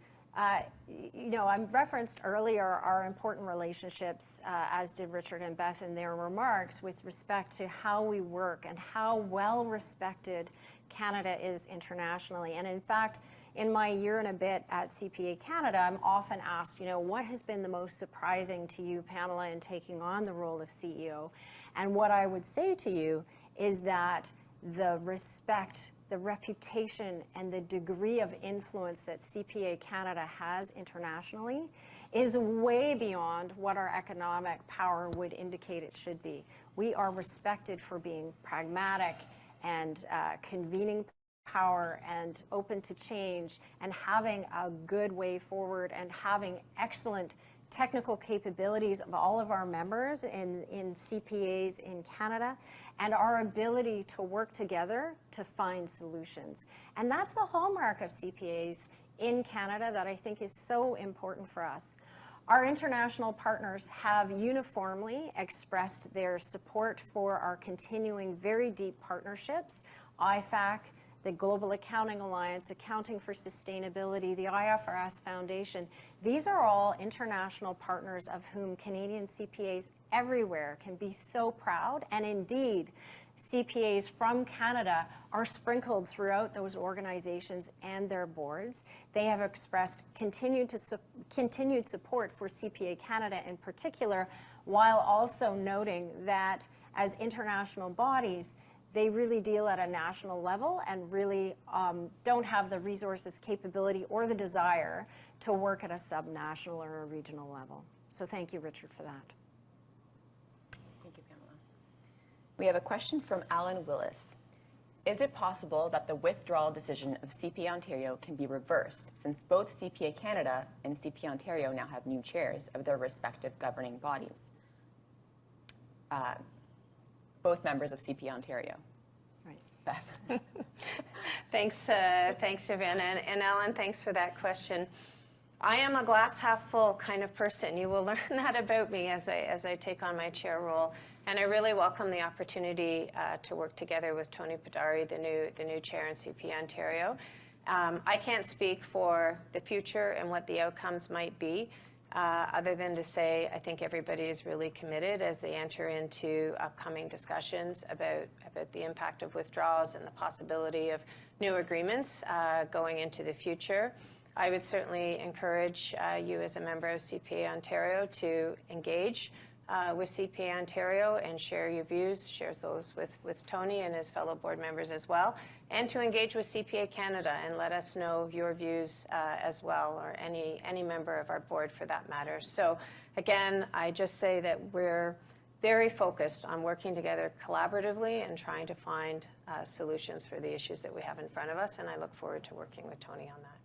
You know, I referenced earlier our important relationships, as did Richard and Beth in their remarks, with respect to how we work and how well respected Canada is internationally. And in fact, in my year and a bit at CPA Canada, I'm often asked, you know, what has been the most surprising to you, Pamela, in taking on the role of CEO? And what I would say to you is that the respect, the reputation, and the degree of influence that CPA Canada has internationally is way beyond what our economic power would indicate it should be. We are respected for being pragmatic and convening power and open to change and having a good way forward and having excellent technical capabilities of all of our members in CPAs in Canada and our ability to work together to find solutions. And that's the hallmark of CPAs in Canada that I think is so important for us. Our international partners have uniformly expressed their support for our continuing very deep partnerships, IFAC, the Global Accounting Alliance, Accounting for Sustainability, the IFRS Foundation. These are all international partners of whom Canadian CPAs everywhere can be so proud. And indeed, CPAs from Canada are sprinkled throughout those organizations and their boards. They have expressed continued support for CPA Canada in particular, while also noting that as international bodies, They really deal at a national level and really don't have the resources, capability, or the desire to work at a subnational or a regional level. So thank you, Richard, for that. Thank you, Pamela. We have a question from Alan Willis. Is it possible that the withdrawal decision of CPA Ontario can be reversed, since both CPA Canada and CPA Ontario now have new chairs of their respective governing bodies? Both members of CPA Ontario. Right. Beth. Thanks, Savannah. And Alan, thanks for that question. I am a glass half full kind of person. You will learn that about me as I take on my chair role. And I really welcome the opportunity to work together with Tony Podari, the new chair in CPA Ontario. I can't speak for the future and what the outcomes might be, other than to say I think everybody is really committed as they enter into upcoming discussions about the impact of withdrawals and the possibility of new agreements going into the future. I would certainly encourage you as a member of CPA Ontario to engage with CPA Ontario and share your views, shares those with Tony and his fellow board members as well, and to engage with CPA Canada and let us know your views as well, or any member of our board for that matter. So again, I just say that we're very focused on working together collaboratively and trying to find solutions for the issues that we have in front of us, and I look forward to working with Tony on that.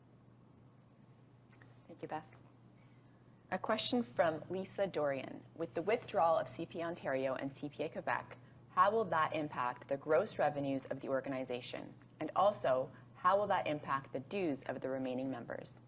Thank you, Beth. A question from Lisa Dorian. With the withdrawal of CPA Ontario and CPA Quebec, how will that impact the gross revenues of the organization? And also, how will that impact the dues of the remaining members?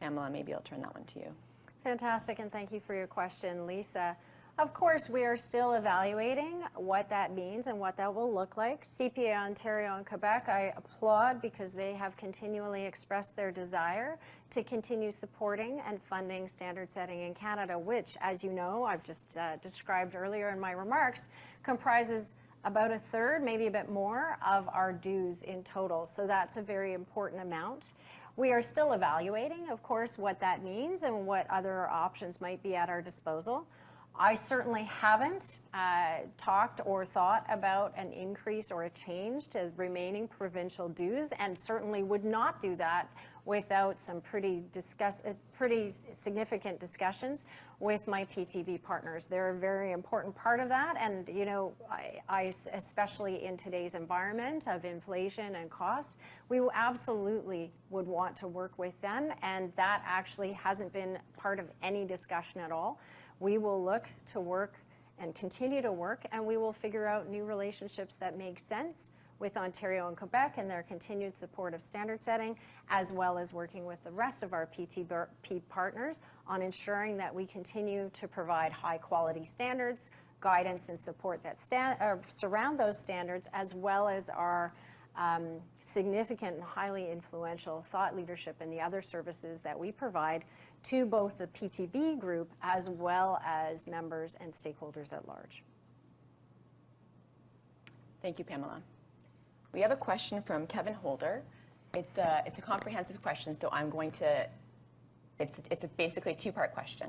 Pamela, maybe I'll turn that one to you. Fantastic, and thank you for your question, Lisa. Of course, we are still evaluating what that means and what that will look like. CPA Ontario and Quebec, I applaud because they have continually expressed their desire to continue supporting and funding standard setting in Canada, which, as you know, I've just described earlier in my remarks, comprises about a third, maybe a bit more, of our dues in total. So that's a very important amount. We are still evaluating, of course, what that means and what other options might be at our disposal. I certainly haven't talked or thought about an increase or a change to remaining provincial dues, and certainly would not do that without some pretty significant discussions with my PTB partners. They're a very important part of that, and you know, I especially in today's environment of inflation and cost, we absolutely would want to work with them, and that actually hasn't been part of any discussion at all. We will look to work and continue to work, and we will figure out new relationships that make sense with Ontario and Quebec and their continued support of standard setting, as well as working with the rest of our PTB partners on ensuring that we continue to provide high quality standards, guidance and support that surround those standards, as well as our significant and highly influential thought leadership and the other services that we provide to both the PTB group as well as members and stakeholders at large. Thank you, Pamela. We have a question from Kevin Holder. It's a comprehensive question, so I'm going to, it's basically a two-part question.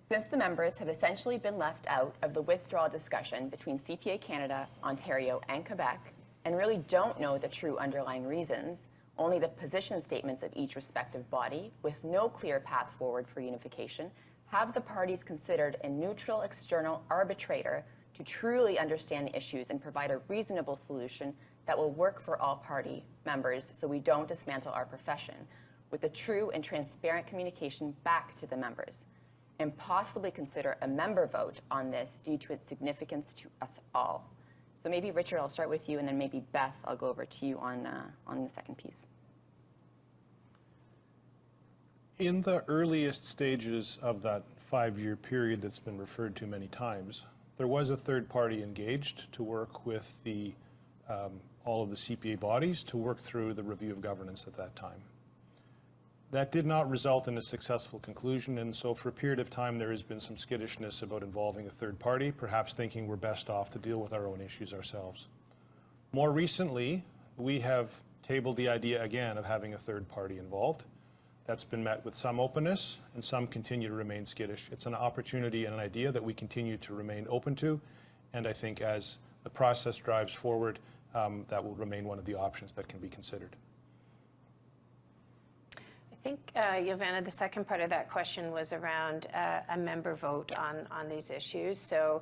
Since the members have essentially been left out of the withdrawal discussion between CPA Canada, Ontario, and Quebec, and really don't know the true underlying reasons, only the position statements of each respective body, with no clear path forward for unification, have the parties considered a neutral external arbitrator to truly understand the issues and provide a reasonable solution that will work for all party members so we don't dismantle our profession, with a true and transparent communication back to the members, and possibly consider a member vote on this due to its significance to us all. So maybe, Richard, I'll start with you, and then maybe Beth, I'll go over to you on the second piece. In the earliest stages of that 5-year period that's been referred to many times, there was a third party engaged to work with the all of the CPA bodies to work through the review of governance at that time. That did not result in a successful conclusion, and so for a period of time there has been some skittishness about involving a third party, perhaps thinking we're best off to deal with our own issues ourselves. More recently, we have tabled the idea again of having a third party involved. That's been met with some openness, and some continue to remain skittish. It's an opportunity and an idea that we continue to remain open to, and I think as the process drives forward, that will remain one of the options that can be considered. I think, Yovanna, the second part of that question was around a member vote on these issues. So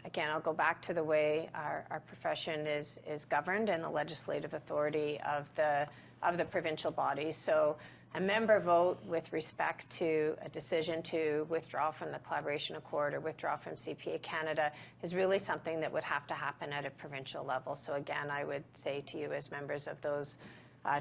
again, I'll go back to the way our profession is governed and the legislative authority of the provincial bodies. So a member vote with respect to a decision to withdraw from the Collaboration Accord or withdraw from CPA Canada is really something that would have to happen at a provincial level. So again, I would say to you as members of those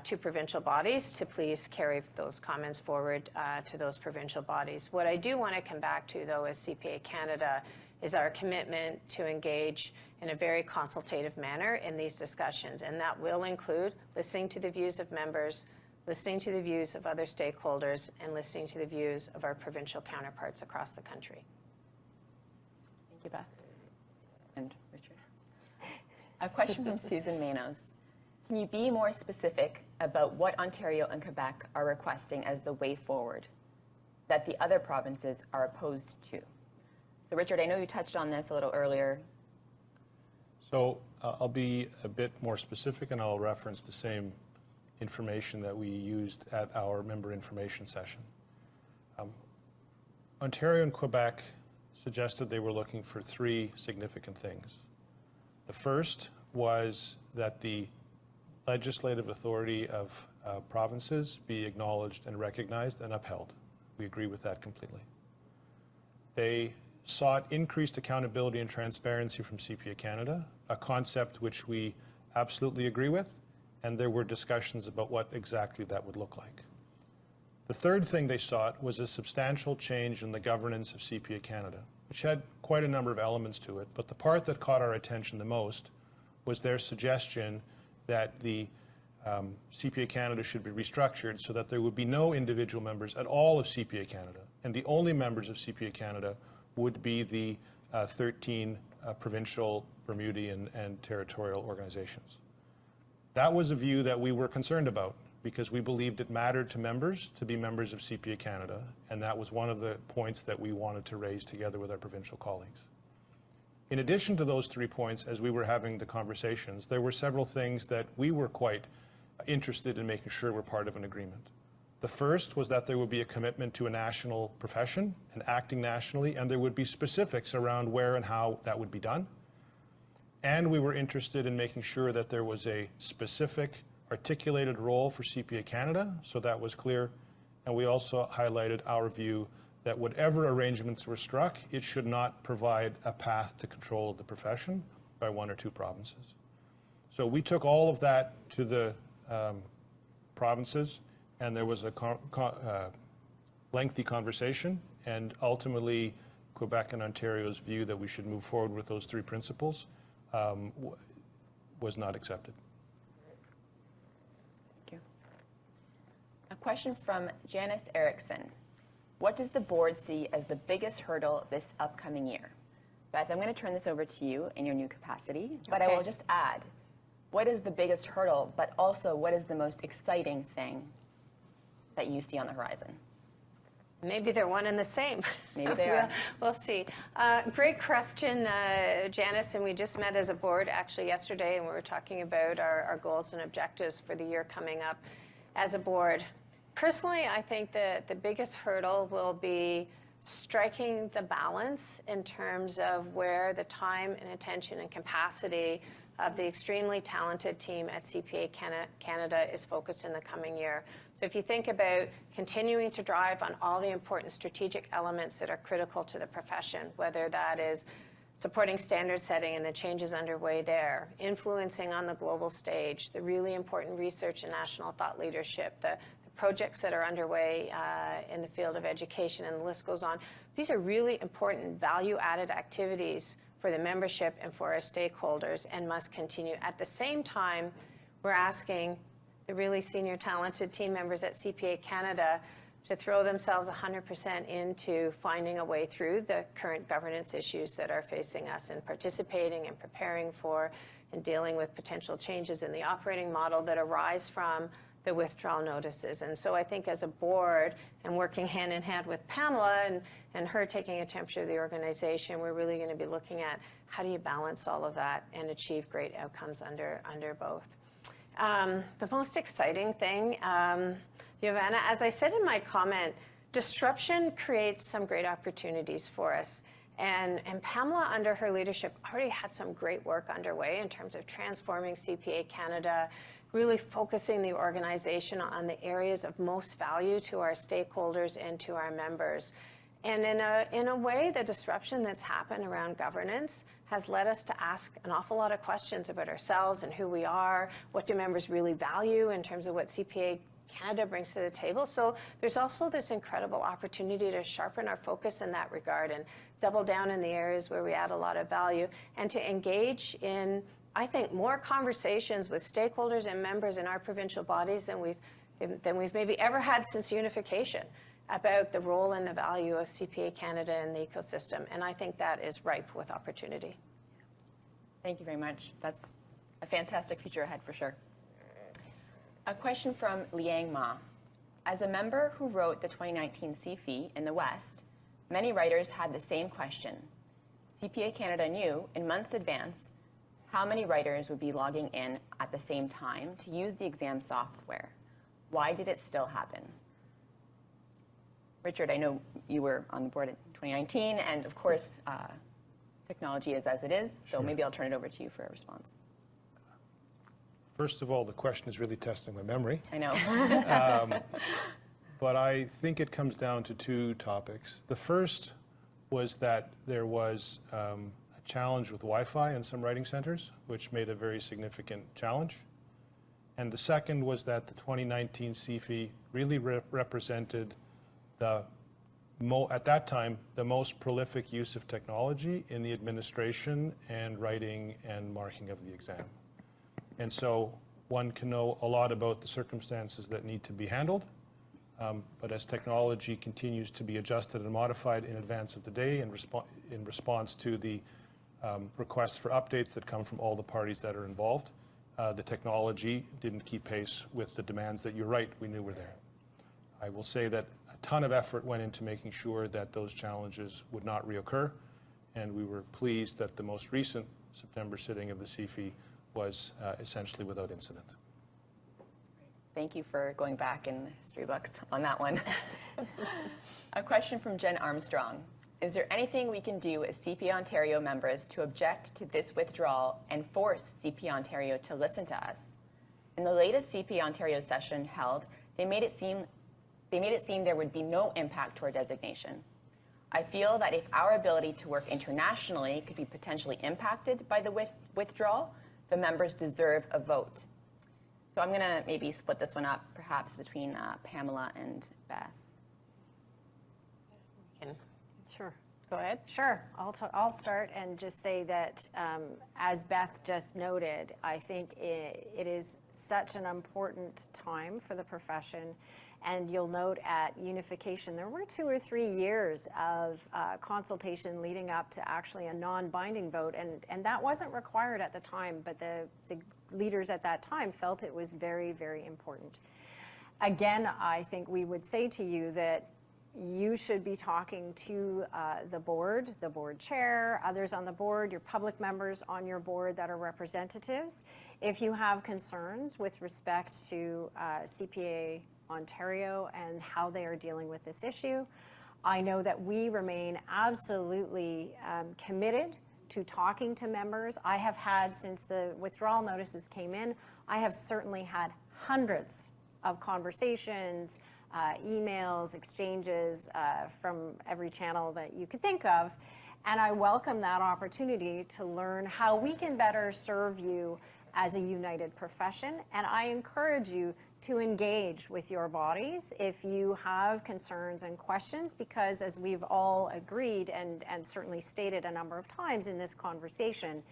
two provincial bodies to please carry those comments forward to those provincial bodies. What I do want to come back to, though, as CPA Canada is our commitment to engage in a very consultative manner in these discussions, and that will include listening to the views of members, listening to the views of other stakeholders, and listening to the views of our provincial counterparts across the country. Thank you, Beth. And Richard. A question from Susan Manos. Can you be more specific about what Ontario and Quebec are requesting as the way forward that the other provinces are opposed to? So Richard, I know you touched on this a little earlier. So I'll be a bit more specific, and I'll reference the same information that we used at our member information session. Ontario and Quebec suggested they were looking for three significant things. The first was that the legislative authority of provinces be acknowledged and recognized and upheld. We agree with that completely. They sought increased accountability and transparency from CPA Canada, a concept which we absolutely agree with, and there were discussions about what exactly that would look like. The third thing they sought was a substantial change in the governance of CPA Canada, which had quite a number of elements to it, but the part that caught our attention the most was their suggestion that the CPA Canada should be restructured so that there would be no individual members at all of CPA Canada, and the only members of CPA Canada would be the 13 provincial, Bermudian, and territorial organizations. That was a view that we were concerned about because we believed it mattered to members to be members of CPA Canada, and that was one of the points that we wanted to raise together with our provincial colleagues. In addition to those 3 points, as we were having the conversations, there were several things that we were quite interested in making sure were part of an agreement. The first was that there would be a commitment to a national profession and acting nationally, and there would be specifics around where and how that would be done. And we were interested in making sure that there was a specific articulated role for CPA Canada, so that was clear. And we also highlighted our view that whatever arrangements were struck, it should not provide a path to control of the profession by 1 or 2 provinces. So we took all of that to the provinces, and there was a lengthy conversation, and ultimately Quebec and Ontario's view that we should move forward with those 3 principles was not accepted. Thank you. A question from Janice Erickson. What does the board see as the biggest hurdle this upcoming year? Beth, I'm going to turn this over to you in your new capacity, but I will just add, what is the biggest hurdle, but also what is the most exciting thing that you see on the horizon? Maybe they're one and the same. Maybe they are. We'll see. Great question, Janice, and we just met as a board actually yesterday, and we were talking about our goals and objectives for the year coming up as a board. Personally, I think that the biggest hurdle will be striking the balance in terms of where the time and attention and capacity of the extremely talented team at CPA Canada is focused in the coming year. So if you think about continuing to drive on all the important strategic elements that are critical to the profession, whether that is supporting standard setting and the changes underway there, influencing on the global stage, the really important research and national thought leadership, the projects that are underway in the field of education, and the list goes on. These are really important value-added activities for the membership and for our stakeholders and must continue. At the same time, we're asking the really senior talented team members at CPA Canada to throw themselves 100% into finding a way through the current governance issues that are facing us and participating and preparing for and dealing with potential changes in the operating model that arise from the withdrawal notices. And so I think as a board and working hand in hand with Pamela and her taking a temperature of the organization, we're really going to be looking at how do you balance all of that and achieve great outcomes under both. The most exciting thing, Giovanna, as I said in my comment, disruption creates some great opportunities for us. And Pamela, under her leadership, already had some great work underway in terms of transforming CPA Canada, really focusing the organization on the areas of most value to our stakeholders and to our members. And in a way, the disruption that's happened around governance has led us to ask an awful lot of questions about ourselves and who we are, what do members really value in terms of what CPA Canada brings to the table. So there's also this incredible opportunity to sharpen our focus in that regard and double down in the areas where we add a lot of value and to engage in, I think, more conversations with stakeholders and members in our provincial bodies than we've maybe ever had since unification about the role and the value of CPA Canada in the ecosystem. And I think that is ripe with opportunity. Thank you very much. That's a fantastic future ahead for sure. A question from Liang Ma. As a member who wrote the 2019 CFE in the West, many writers had the same question. CPA Canada knew in months advance how many writers would be logging in at the same time to use the exam software. Why did it still happen? Richard, I know you were on the board in 2019, and of course, technology is as it is, so Sure. maybe I'll turn it over to you for a response. First of all, the question is really testing my memory, I know. but I think it comes down to two topics. The first was that there was a challenge with Wi-Fi in some writing centers, which made a very significant challenge. And the second was that the 2019 CFE really represented at that time, the most prolific use of technology in the administration and writing and marking of the exam. And so one can know a lot about the circumstances that need to be handled, but as technology continues to be adjusted and modified in advance of the day in response to the requests for updates that come from all the parties that are involved, the technology didn't keep pace with the demands that you're right, we knew were there. I will say that a ton of effort went into making sure that those challenges would not reoccur, and we were pleased that the most recent September sitting of the CFE was essentially without incident. Thank you for going back in the history books on that one. A question from Jen Armstrong. Is there anything we can do as CPA Ontario members to object to this withdrawal and force CPA Ontario to listen to us? In the latest CPA Ontario session held, they made it seem there would be no impact to our designation. I feel that if our ability to work internationally could be potentially impacted by the withdrawal, the members deserve a vote. So I'm going to maybe split this one up, perhaps between Pamela and Beth. Sure. Go ahead. Sure. I'll start and just say that, as Beth just noted, I think it is such an important time for the profession. And you'll note at unification, there were 2 or 3 years of consultation leading up to actually a non-binding vote. And that wasn't required at the time, but the leaders at that time felt it was very, very important. Again, I think we would say to you that you should be talking to the board chair, others on the board, your public members on your board that are representatives. If you have concerns with respect to CPA Ontario and how they are dealing with this issue, I know that we remain absolutely committed to talking to members. I have had, since the withdrawal notices came in, I have certainly had hundreds of conversations, emails, exchanges from every channel that you could think of. And I welcome that opportunity to learn how we can better serve you as a united profession. And I encourage you to engage with your bodies if you have concerns and questions, because as we've all agreed and certainly stated a number of times in this conversation,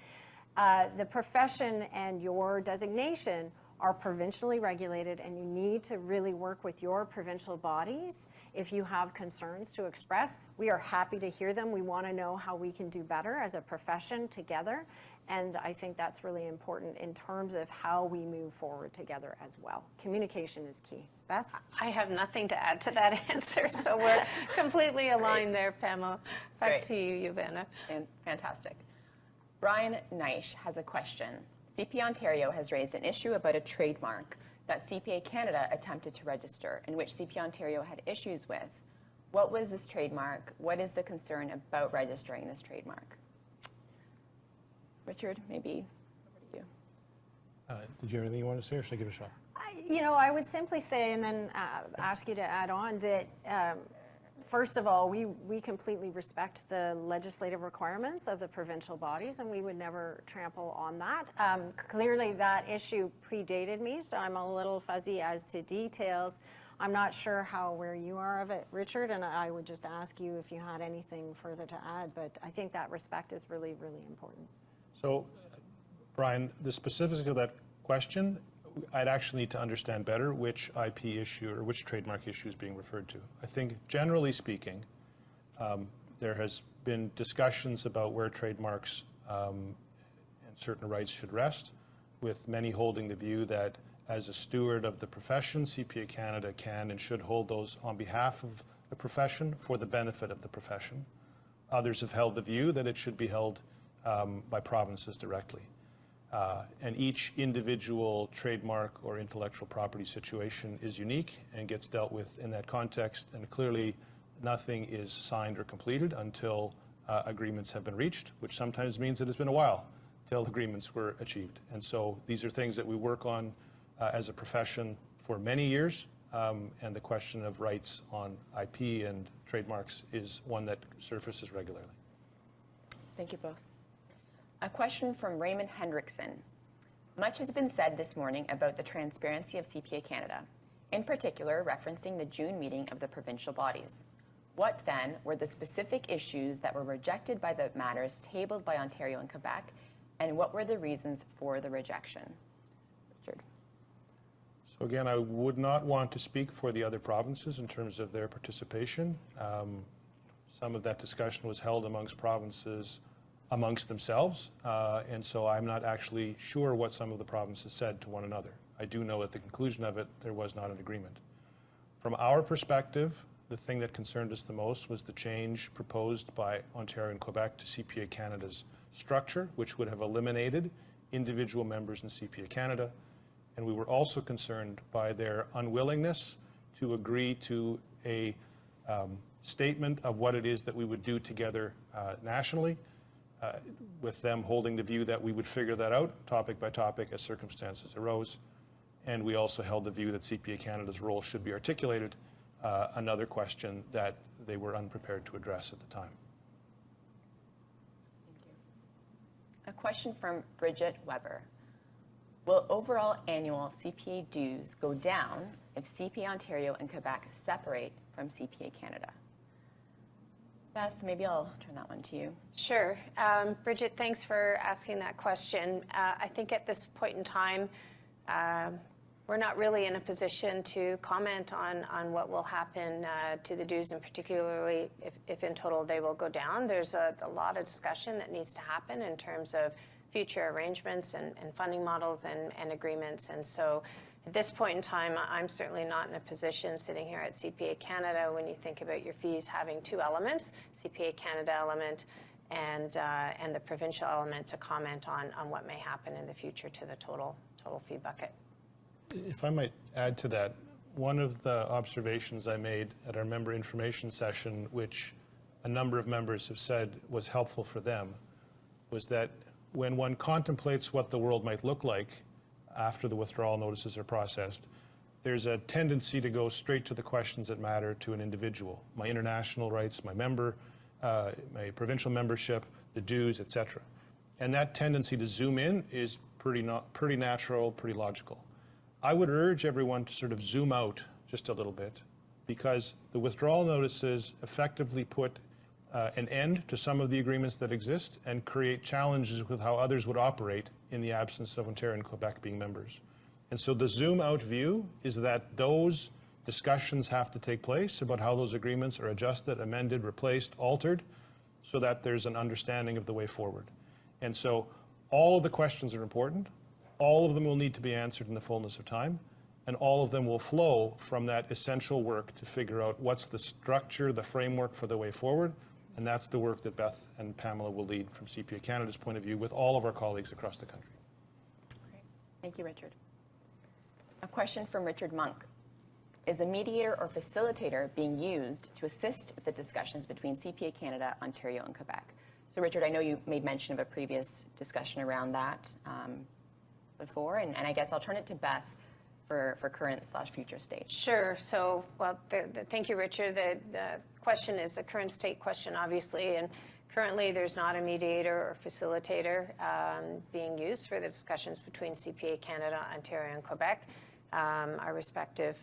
the profession and your designation are provincially regulated, and you need to really work with your provincial bodies. If you have concerns to express, we are happy to hear them. We want to know how we can do better as a profession together. And I think that's really important in terms of how we move forward together as well. Communication is key. Beth? I have nothing to add to that answer, so we're completely aligned there, Pamela. Back Great. to you, Yuvana. Fantastic. Brian Neish has a question. CPA Ontario has raised an issue about a trademark that CPA Canada attempted to register, in which CPA Ontario had issues with. What was this trademark? What is the concern about registering this trademark? Richard, maybe over to you. Did you have anything you want to say, or should I give it a shot? I would simply say, and then ask you to add on, that first of all, we completely respect the legislative requirements of the provincial bodies, and we would never trample on that. Clearly, that issue predated me, so I'm a little fuzzy as to details. I'm not sure where you are of it, Richard, and I would just ask you if you had anything further to add, but I think that respect is really, really important. So, Brian, the specifics of that question, I'd actually need to understand better which IP issue or which trademark issue is being referred to. I think, generally speaking, there has been discussions about where trademarks and certain rights should rest, with many holding the view that as a steward of the profession, CPA Canada can and should hold those on behalf of the profession for the benefit of the profession. Others have held the view that it should be held by provinces directly. And each individual trademark or intellectual property situation is unique and gets dealt with in that context. And clearly, nothing is signed or completed until agreements have been reached, which sometimes means that it's been a while till agreements were achieved. And so these are things that we work on as a profession for many years. And the question of rights on IP and trademarks is one that surfaces regularly. Thank you both. A question from Raymond Hendrickson. Much has been said this morning about the transparency of CPA Canada, in particular referencing the June meeting of the provincial bodies. What then were the specific issues that were rejected by the matters tabled by Ontario and Quebec, and what were the reasons for the rejection? Richard. So again, I would not want to speak for the other provinces in terms of their participation. Some of that discussion was held amongst provinces amongst themselves, and so I'm not actually sure what some of the provinces said to one another. I do know at the conclusion of it, there was not an agreement. From our perspective, the thing that concerned us the most was the change proposed by Ontario and Quebec to CPA Canada's structure, which would have eliminated individual members in CPA Canada, and we were also concerned by their unwillingness to agree to a statement of what it is that we would do together nationally, with them holding the view that we would figure that out topic by topic as circumstances arose. And we also held the view that CPA Canada's role should be articulated, another question that they were unprepared to address at the time. Thank you. A question from Bridget Weber. Will overall annual CPA dues go down if CPA Ontario and Quebec separate from CPA Canada? Beth, maybe I'll turn that one to you. Sure. Bridget, thanks for asking that question. I think at this point in time, we're not really in a position to comment on what will happen to the dues, and particularly if in total they will go down. There's a lot of discussion that needs to happen in terms of future arrangements and funding models and agreements. And so at this point in time, I'm certainly not in a position sitting here at CPA Canada, when you think about your fees having two elements, CPA Canada element and the provincial element, to comment on what may happen in the future to the total fee bucket. If I might add to that, one of the observations I made at our member information session, which a number of members have said was helpful for them, was that when one contemplates what the world might look like after the withdrawal notices are processed, there's a tendency to go straight to the questions that matter to an individual. My international rights, my my provincial membership, the dues, etc. And that tendency to zoom in is pretty natural, pretty logical. I would urge everyone to sort of zoom out just a little bit, because the withdrawal notices effectively put an end to some of the agreements that exist and create challenges with how others would operate in the absence of Ontario and Quebec being members. And so the zoom out view is that those discussions have to take place about how those agreements are adjusted, amended, replaced, altered, so that there's an understanding of the way forward. And so All of the questions are important. All of them will need to be answered in the fullness of time, and all of them will flow from that essential work to figure out what's the structure, the framework for the way forward, and that's the work that Beth and Pamela will lead from CPA Canada's point of view with all of our colleagues across the country. Great. Thank you, Richard. A question from Richard Monk. Is a mediator or facilitator being used to assist with the discussions between CPA Canada, Ontario, and Quebec? So Richard, I know you made mention of a previous discussion around that before, and I guess I'll turn it to Beth for current/future state. Sure. So, well, thank you, Richard. The question is a current state question, obviously, and currently there's not a mediator or facilitator being used for the discussions between CPA Canada, Ontario, and Quebec. Our respective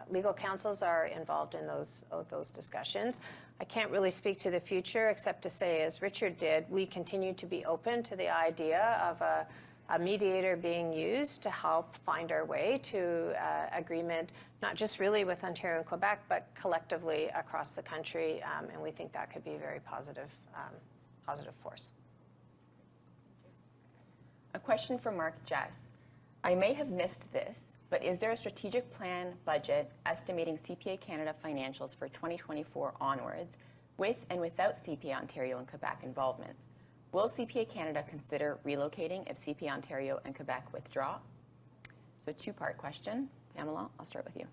legal counsels are involved in those discussions. I can't really speak to the future except to say, as Richard did, we continue to be open to the idea of a mediator being used to help find our way to agreement, not just really with Ontario and Quebec, but collectively across the country, and we think that could be a very positive force. A question from Mark Jess. I may have missed this, but is there a strategic plan budget estimating CPA Canada financials for 2024 onwards, with and without CPA Ontario and Quebec involvement? Will CPA Canada consider relocating if CPA Ontario and Quebec withdraw? So two-part question. Pamela, I'll start with you.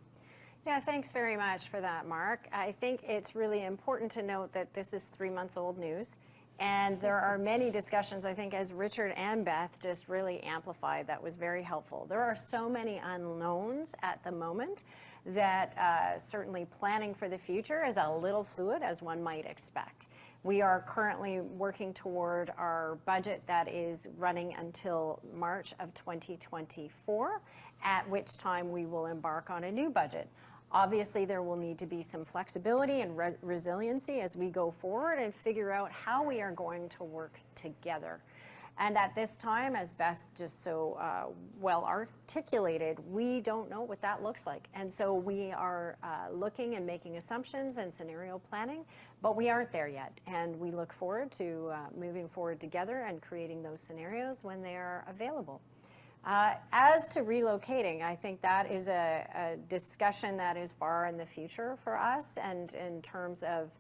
Yeah, thanks very much for that, Mark. I think it's really important to note that this is 3 months old news. And there are many discussions, I think, as Richard and Beth just really amplified, that was very helpful. There are so many unknowns at the moment that certainly planning for the future is a little fluid, as one might expect. We are currently working toward our budget that is running until March of 2024, at which time we will embark on a new budget. Obviously, there will need to be some flexibility and resiliency as we go forward and figure out how we are going to work together. And at this time, as Beth just so well articulated, we don't know what that looks like. And so we are looking and making assumptions and scenario planning, but we aren't there yet. And we look forward to moving forward together and creating those scenarios when they are available. As to relocating, I think that is a discussion that is far in the future for us. And in terms of,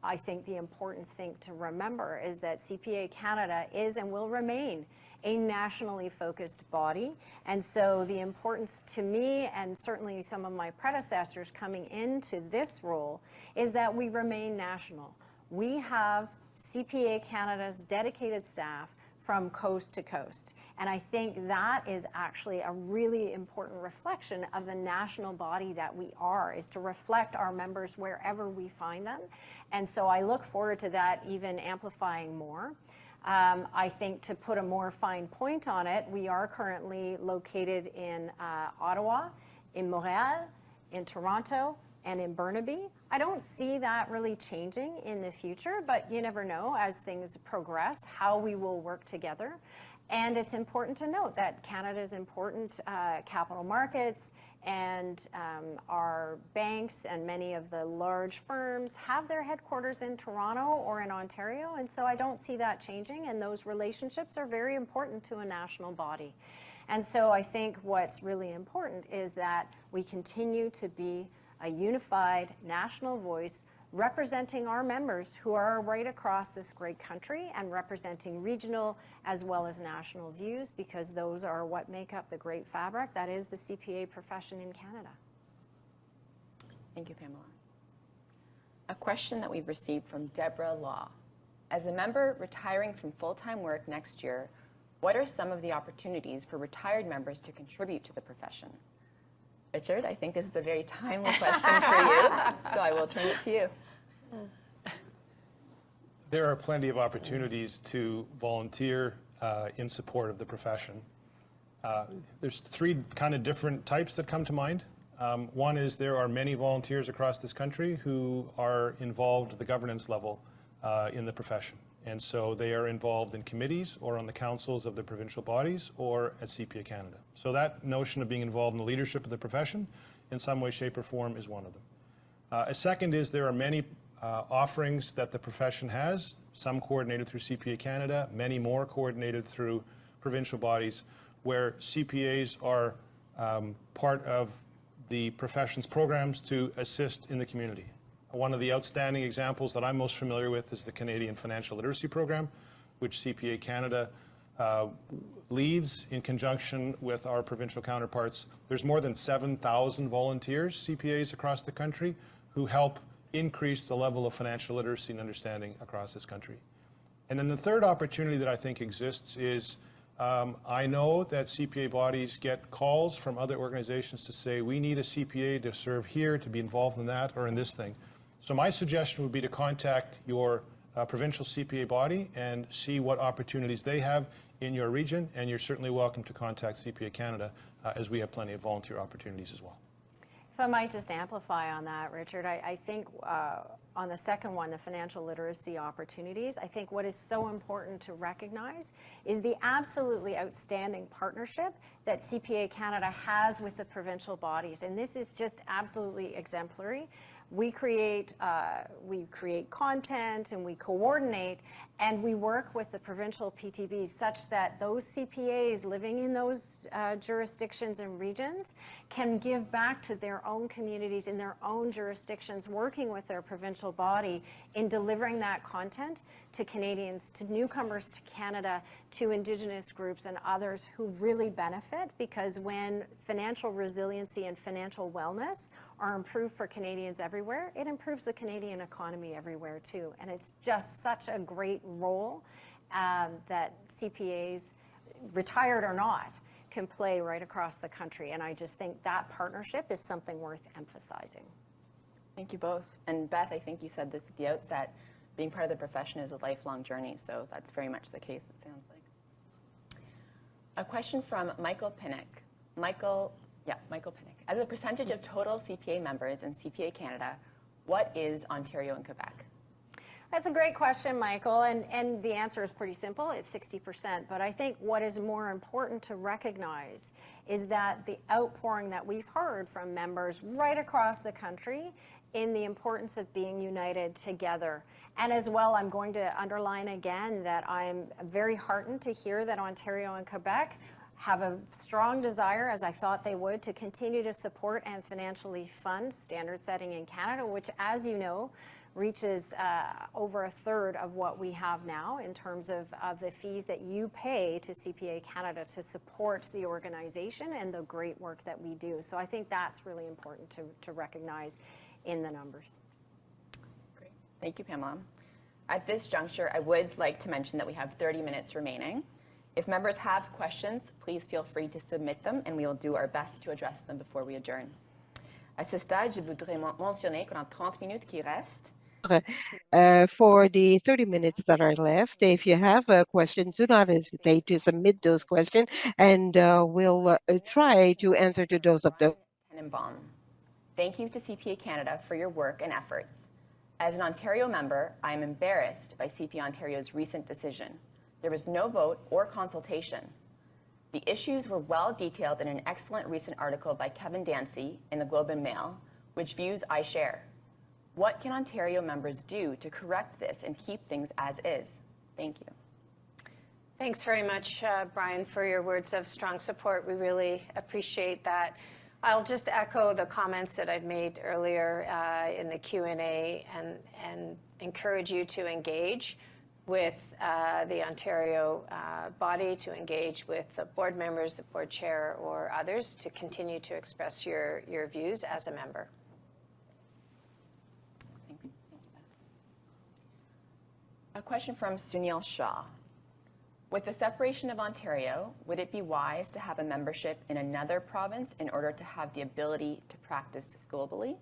I think the important thing to remember is that CPA Canada is and will remain a nationally focused body. And so the importance to me, and certainly some of my predecessors coming into this role, is that we remain national. We have CPA Canada's dedicated staff from coast to coast. And I think that is actually a really important reflection of the national body that we are, is to reflect our members wherever we find them. And so I look forward to that even amplifying more. I think to put a more fine point on it, we are currently located in Ottawa, in Montreal, in Toronto, and in Burnaby. I don't see that really changing in the future, but you never know as things progress how we will work together. And it's important to note that Canada's important capital markets and our banks and many of the large firms have their headquarters in Toronto or in Ontario. And so I don't see that changing. And those relationships are very important to a national body. And so I think what's really important is that we continue to be a unified national voice representing our members who are right across this great country and representing regional as well as national views, because those are what make up the great fabric that is the CPA profession in Canada. Thank you, Pamela. A question that we've received from Deborah Law. As a member retiring from full-time work next year, what are some of the opportunities for retired members to contribute to the profession? Richard, I think this is a very timely question for you, so I will turn it to you. There are plenty of opportunities to volunteer in support of the profession. There's three kind of different types that come to mind. One is there are many volunteers across this country who are involved at the governance level in the profession. And so they are involved in committees or on the councils of the provincial bodies or at CPA Canada. So that notion of being involved in the leadership of the profession in some way, shape, or form is one of them. A second is there are many offerings that the profession has, some coordinated through CPA Canada, many more coordinated through provincial bodies, where CPAs are part of the profession's programs to assist in the community. One of the outstanding examples that I'm most familiar with is the Canadian Financial Literacy Program, which CPA Canada leads in conjunction with our provincial counterparts. There's more than 7,000 volunteers, CPAs across the country, who help increase the level of financial literacy and understanding across this country. And then the third opportunity that I think exists is I know that CPA bodies get calls from other organizations to say, we need a CPA to serve here, to be involved in that or in this thing. So my suggestion would be to contact your provincial CPA body and see what opportunities they have in your region, and you're certainly welcome to contact CPA Canada as we have plenty of volunteer opportunities as well. If I might just amplify on that, Richard, I think on the second one, the financial literacy opportunities, I think what is so important to recognize is the absolutely outstanding partnership that CPA Canada has with the provincial bodies. And this is just absolutely exemplary. We create content and we coordinate, and we work with the provincial PTBs such that those CPAs living in those jurisdictions and regions can give back to their own communities in their own jurisdictions, working with their provincial body in delivering that content to Canadians, to newcomers to Canada, to Indigenous groups and others who really benefit, because when financial resiliency and financial wellness are improved for Canadians everywhere, it improves the Canadian economy everywhere too. And it's just such a great role that CPAs, retired or not, can play right across the country. And I just think that partnership is something worth emphasizing. Thank you both. And Beth, I think you said this at the outset, being part of the profession is a lifelong journey, so that's very much the case, it sounds like. A question from Michael Pinnock. Michael Pinnock. As a percentage of total CPA members in CPA Canada, what is Ontario and Quebec? That's a great question, Michael, and the answer is pretty simple. It's 60%. But I think what is more important to recognize is that the outpouring that we've heard from members right across the country in the importance of being united together. And as well, I'm going to underline again that I'm very heartened to hear that Ontario and Quebec have a strong desire, as I thought they would, to continue to support and financially fund standard setting in Canada, which, as you know, reaches over a third of what we have now in terms of the fees that you pay to CPA Canada to support the organization and the great work that we do. So I think that's really important to recognize in the numbers. Great. Thank you, Pamela. At this juncture, I would like to mention that we have 30 minutes remaining. If members have questions, please feel free to submit them, and we will do our best to address them before we adjourn. À ce stade, je voudrais mentionner que dans 30 minutes qui restent, for the 30 minutes that are left, if you have questions, do not hesitate to submit those questions, and we'll try to answer to those of them. Tenenbaum. Thank you to CPA Canada for your work and efforts. As an Ontario member, I am embarrassed by CPA Ontario's recent decision. There was no vote or consultation. The issues were well detailed in an excellent recent article by Kevin Dancy in the Globe and Mail, which views I share. What can Ontario members do to correct this and keep things as is? Thank you. Thanks very much, Brian, for your words of strong support. We really appreciate that. I'll just echo the comments that I've made earlier in the Q&A and encourage you to engage with the Ontario body, to engage with the board members, the board chair, or others to continue to express your views as a member. Thank you, Beth. A question from Sunil Shah. With the separation of Ontario, would it be wise to have a membership in another province in order to have the ability to practice globally?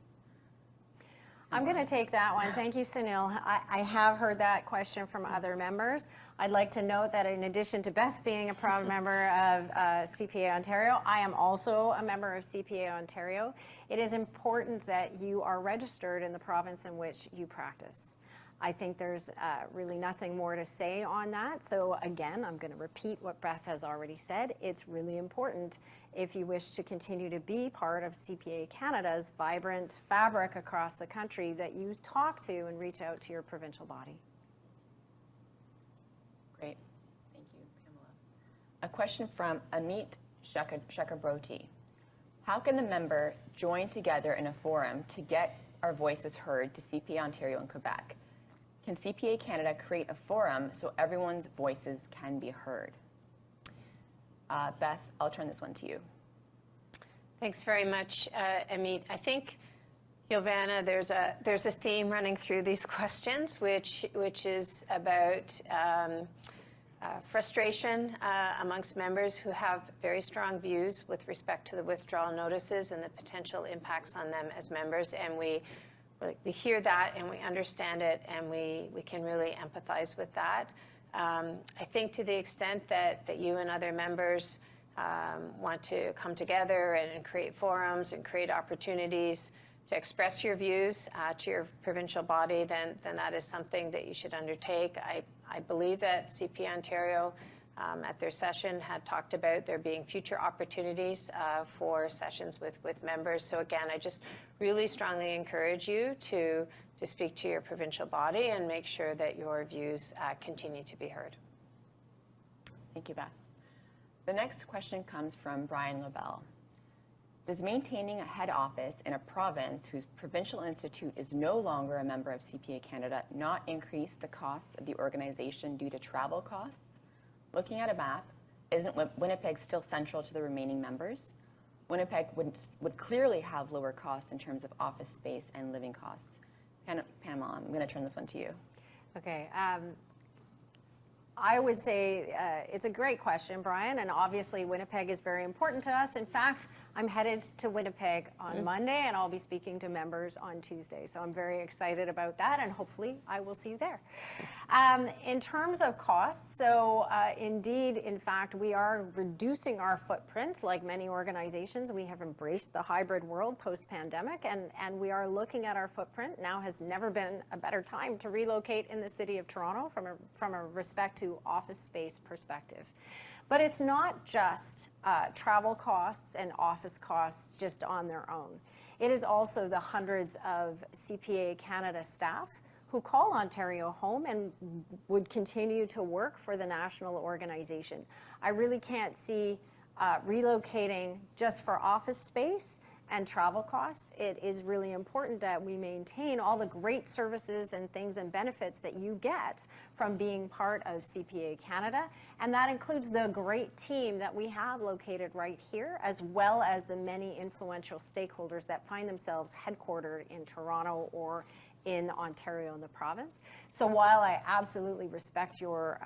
I'm going to take that one. Thank you, Sunil. I have heard that question from other members. I'd like to note that in addition to Beth being a proud member of CPA Ontario, I am also a member of CPA Ontario. It is important that you are registered in the province in which you practice. I think there's really nothing more to say on that. So again, I'm going to repeat what Beth has already said. It's really important if you wish to continue to be part of CPA Canada's vibrant fabric across the country, that you talk to and reach out to your provincial body. Great. Thank you, Pamela. A question from Amit Chakraborty. How can the member join together in a forum to get our voices heard to CPA Ontario and Quebec? Can CPA Canada create a forum so everyone's voices can be heard? Beth, I'll turn this one to you. Thanks very much, Amit. I think, Giovanna, there's a theme running through these questions, which is about frustration amongst members who have very strong views with respect to the withdrawal notices and the potential impacts on them as members. And we hear that and we understand it, and we can really empathize with that. I think to the extent that you and other members want to come together and create forums and create opportunities to express your views to your provincial body, then that is something that you should undertake. I believe that CPA Ontario at their session had talked about there being future opportunities for sessions with members. So again, I just really strongly encourage you to speak to your provincial body and make sure that your views continue to be heard. Thank you, Beth. The next question comes from Brian LaBelle. Does maintaining a head office in a province whose provincial institute is no longer a member of CPA Canada not increase the costs of the organization due to travel costs? Looking at a map, isn't Winnipeg still central to the remaining members? Winnipeg would clearly have lower costs in terms of office space and living costs. Pamela, I'm going to turn this one to you. Okay. I would say it's a great question, Brian, and obviously Winnipeg is very important to us. In fact, I'm headed to Winnipeg on Monday, and I'll be speaking to members on Tuesday. So I'm very excited about that, and hopefully I will see you there. In terms of costs, so indeed, in fact, we are reducing our footprint. Like many organizations, we have embraced the hybrid world post-pandemic, and we are looking at our footprint. Now has never been a better time to relocate in the city of Toronto from a respect to office space perspective. But it's not just travel costs and office costs just on their own. It is also the hundreds of CPA Canada staff who call Ontario home and would continue to work for the national organization. I really can't see relocating just for office space and travel costs. It is really important that we maintain all the great services and things and benefits that you get from being part of CPA Canada. And that includes the great team that we have located right here, as well as the many influential stakeholders that find themselves headquartered in Toronto or in Ontario in the province. So while I absolutely respect your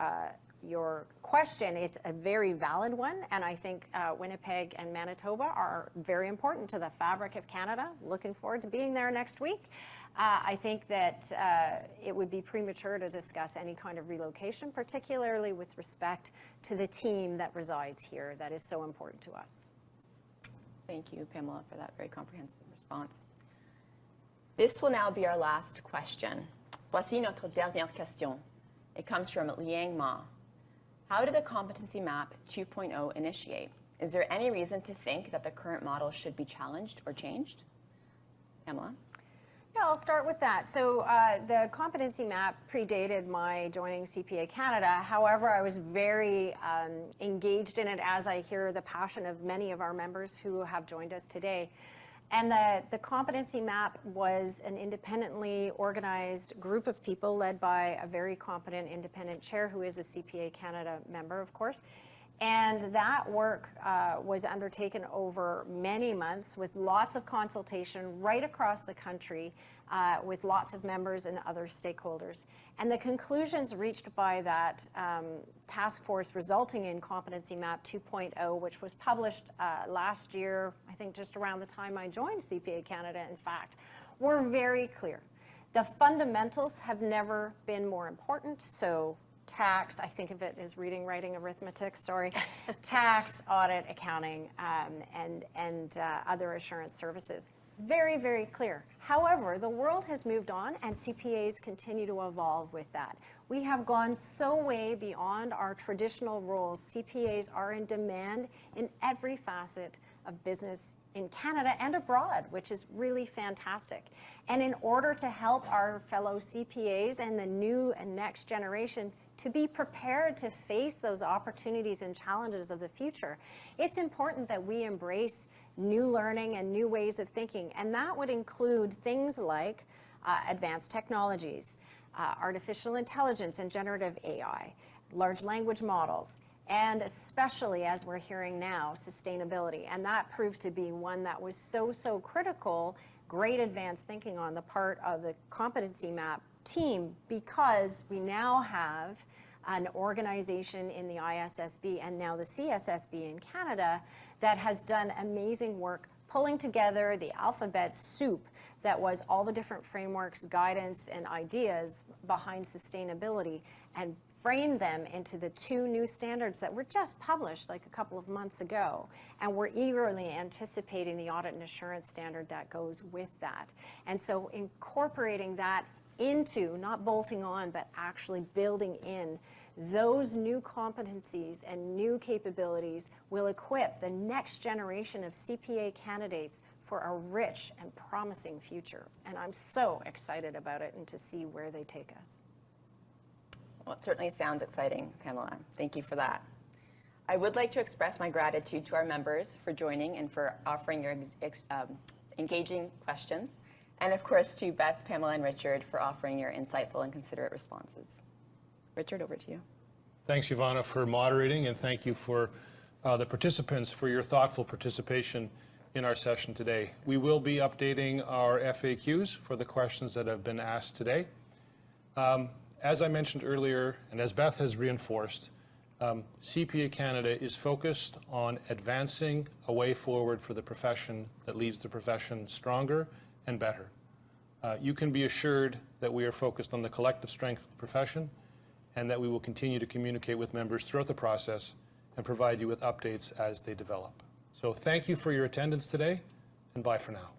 question, it's a very valid one, and I think Winnipeg and Manitoba are very important to the fabric of Canada. Looking forward to being there next week. I think that it would be premature to discuss any kind of relocation, particularly with respect to the team that resides here that is so important to us. Thank you, Pamela, for that very comprehensive response. This will now be our last question. Voici notre dernière question. It comes from Liang Ma. How did the Competency Map 2.0 initiate? Is there any reason to think that the current model should be challenged or changed? Pamela? Yeah, I'll start with that. So the competency map predated my joining CPA Canada. However, I was very engaged in it, as I hear the passion of many of our members who have joined us today. And the competency map was an independently organized group of people led by a very competent independent chair who is a CPA Canada member, of course. And that work was undertaken over many months with lots of consultation right across the country with lots of members and other stakeholders. And the conclusions reached by that task force resulting in Competency Map 2.0, which was published last year, I think just around the time I joined CPA Canada, in fact, were very clear. The fundamentals have never been more important. So tax, I think of it as reading, writing, arithmetic, sorry, tax, audit, accounting, and other assurance services. Very, very clear. However, the world has moved on and CPAs continue to evolve with that. We have gone so way beyond our traditional roles. CPAs are in demand in every facet of business in Canada and abroad, which is really fantastic. And in order to help our fellow CPAs and the new and next generation to be prepared to face those opportunities and challenges of the future, it's important that we embrace new learning and new ways of thinking. And that would include things like advanced technologies, artificial intelligence and generative AI, large language models, and especially, as we're hearing now, sustainability. And that proved to be one that was so critical, great advanced thinking on the part of the competency map team, because we now have an organization in the ISSB and now the CSSB in Canada that has done amazing work pulling together the alphabet soup that was all the different frameworks, guidance, and ideas behind sustainability, and framed them into the 2 new standards that were just published like a couple of months ago. And we're eagerly anticipating the audit and assurance standard that goes with that. And so incorporating that into, not bolting on, but actually building in those new competencies and new capabilities will equip the next generation of CPA candidates for a rich and promising future. And I'm so excited about it and to see where they take us. Well, it certainly sounds exciting, Pamela. Thank you for that. I would like to express my gratitude to our members for joining and for offering your engaging questions. And of course, to Beth, Pamela, and Richard for offering your insightful and considerate responses. Richard, over to you. Thanks, Ivana, for moderating, and thank you for the participants for your thoughtful participation in our session today. We will be updating our FAQs for the questions that have been asked today. As I mentioned earlier, and as Beth has reinforced, CPA Canada is focused on advancing a way forward for the profession that leaves the profession stronger and better. You can be assured that we are focused on the collective strength of the profession, and that we will continue to communicate with members throughout the process and provide you with updates as they develop. So thank you for your attendance today, and bye for now.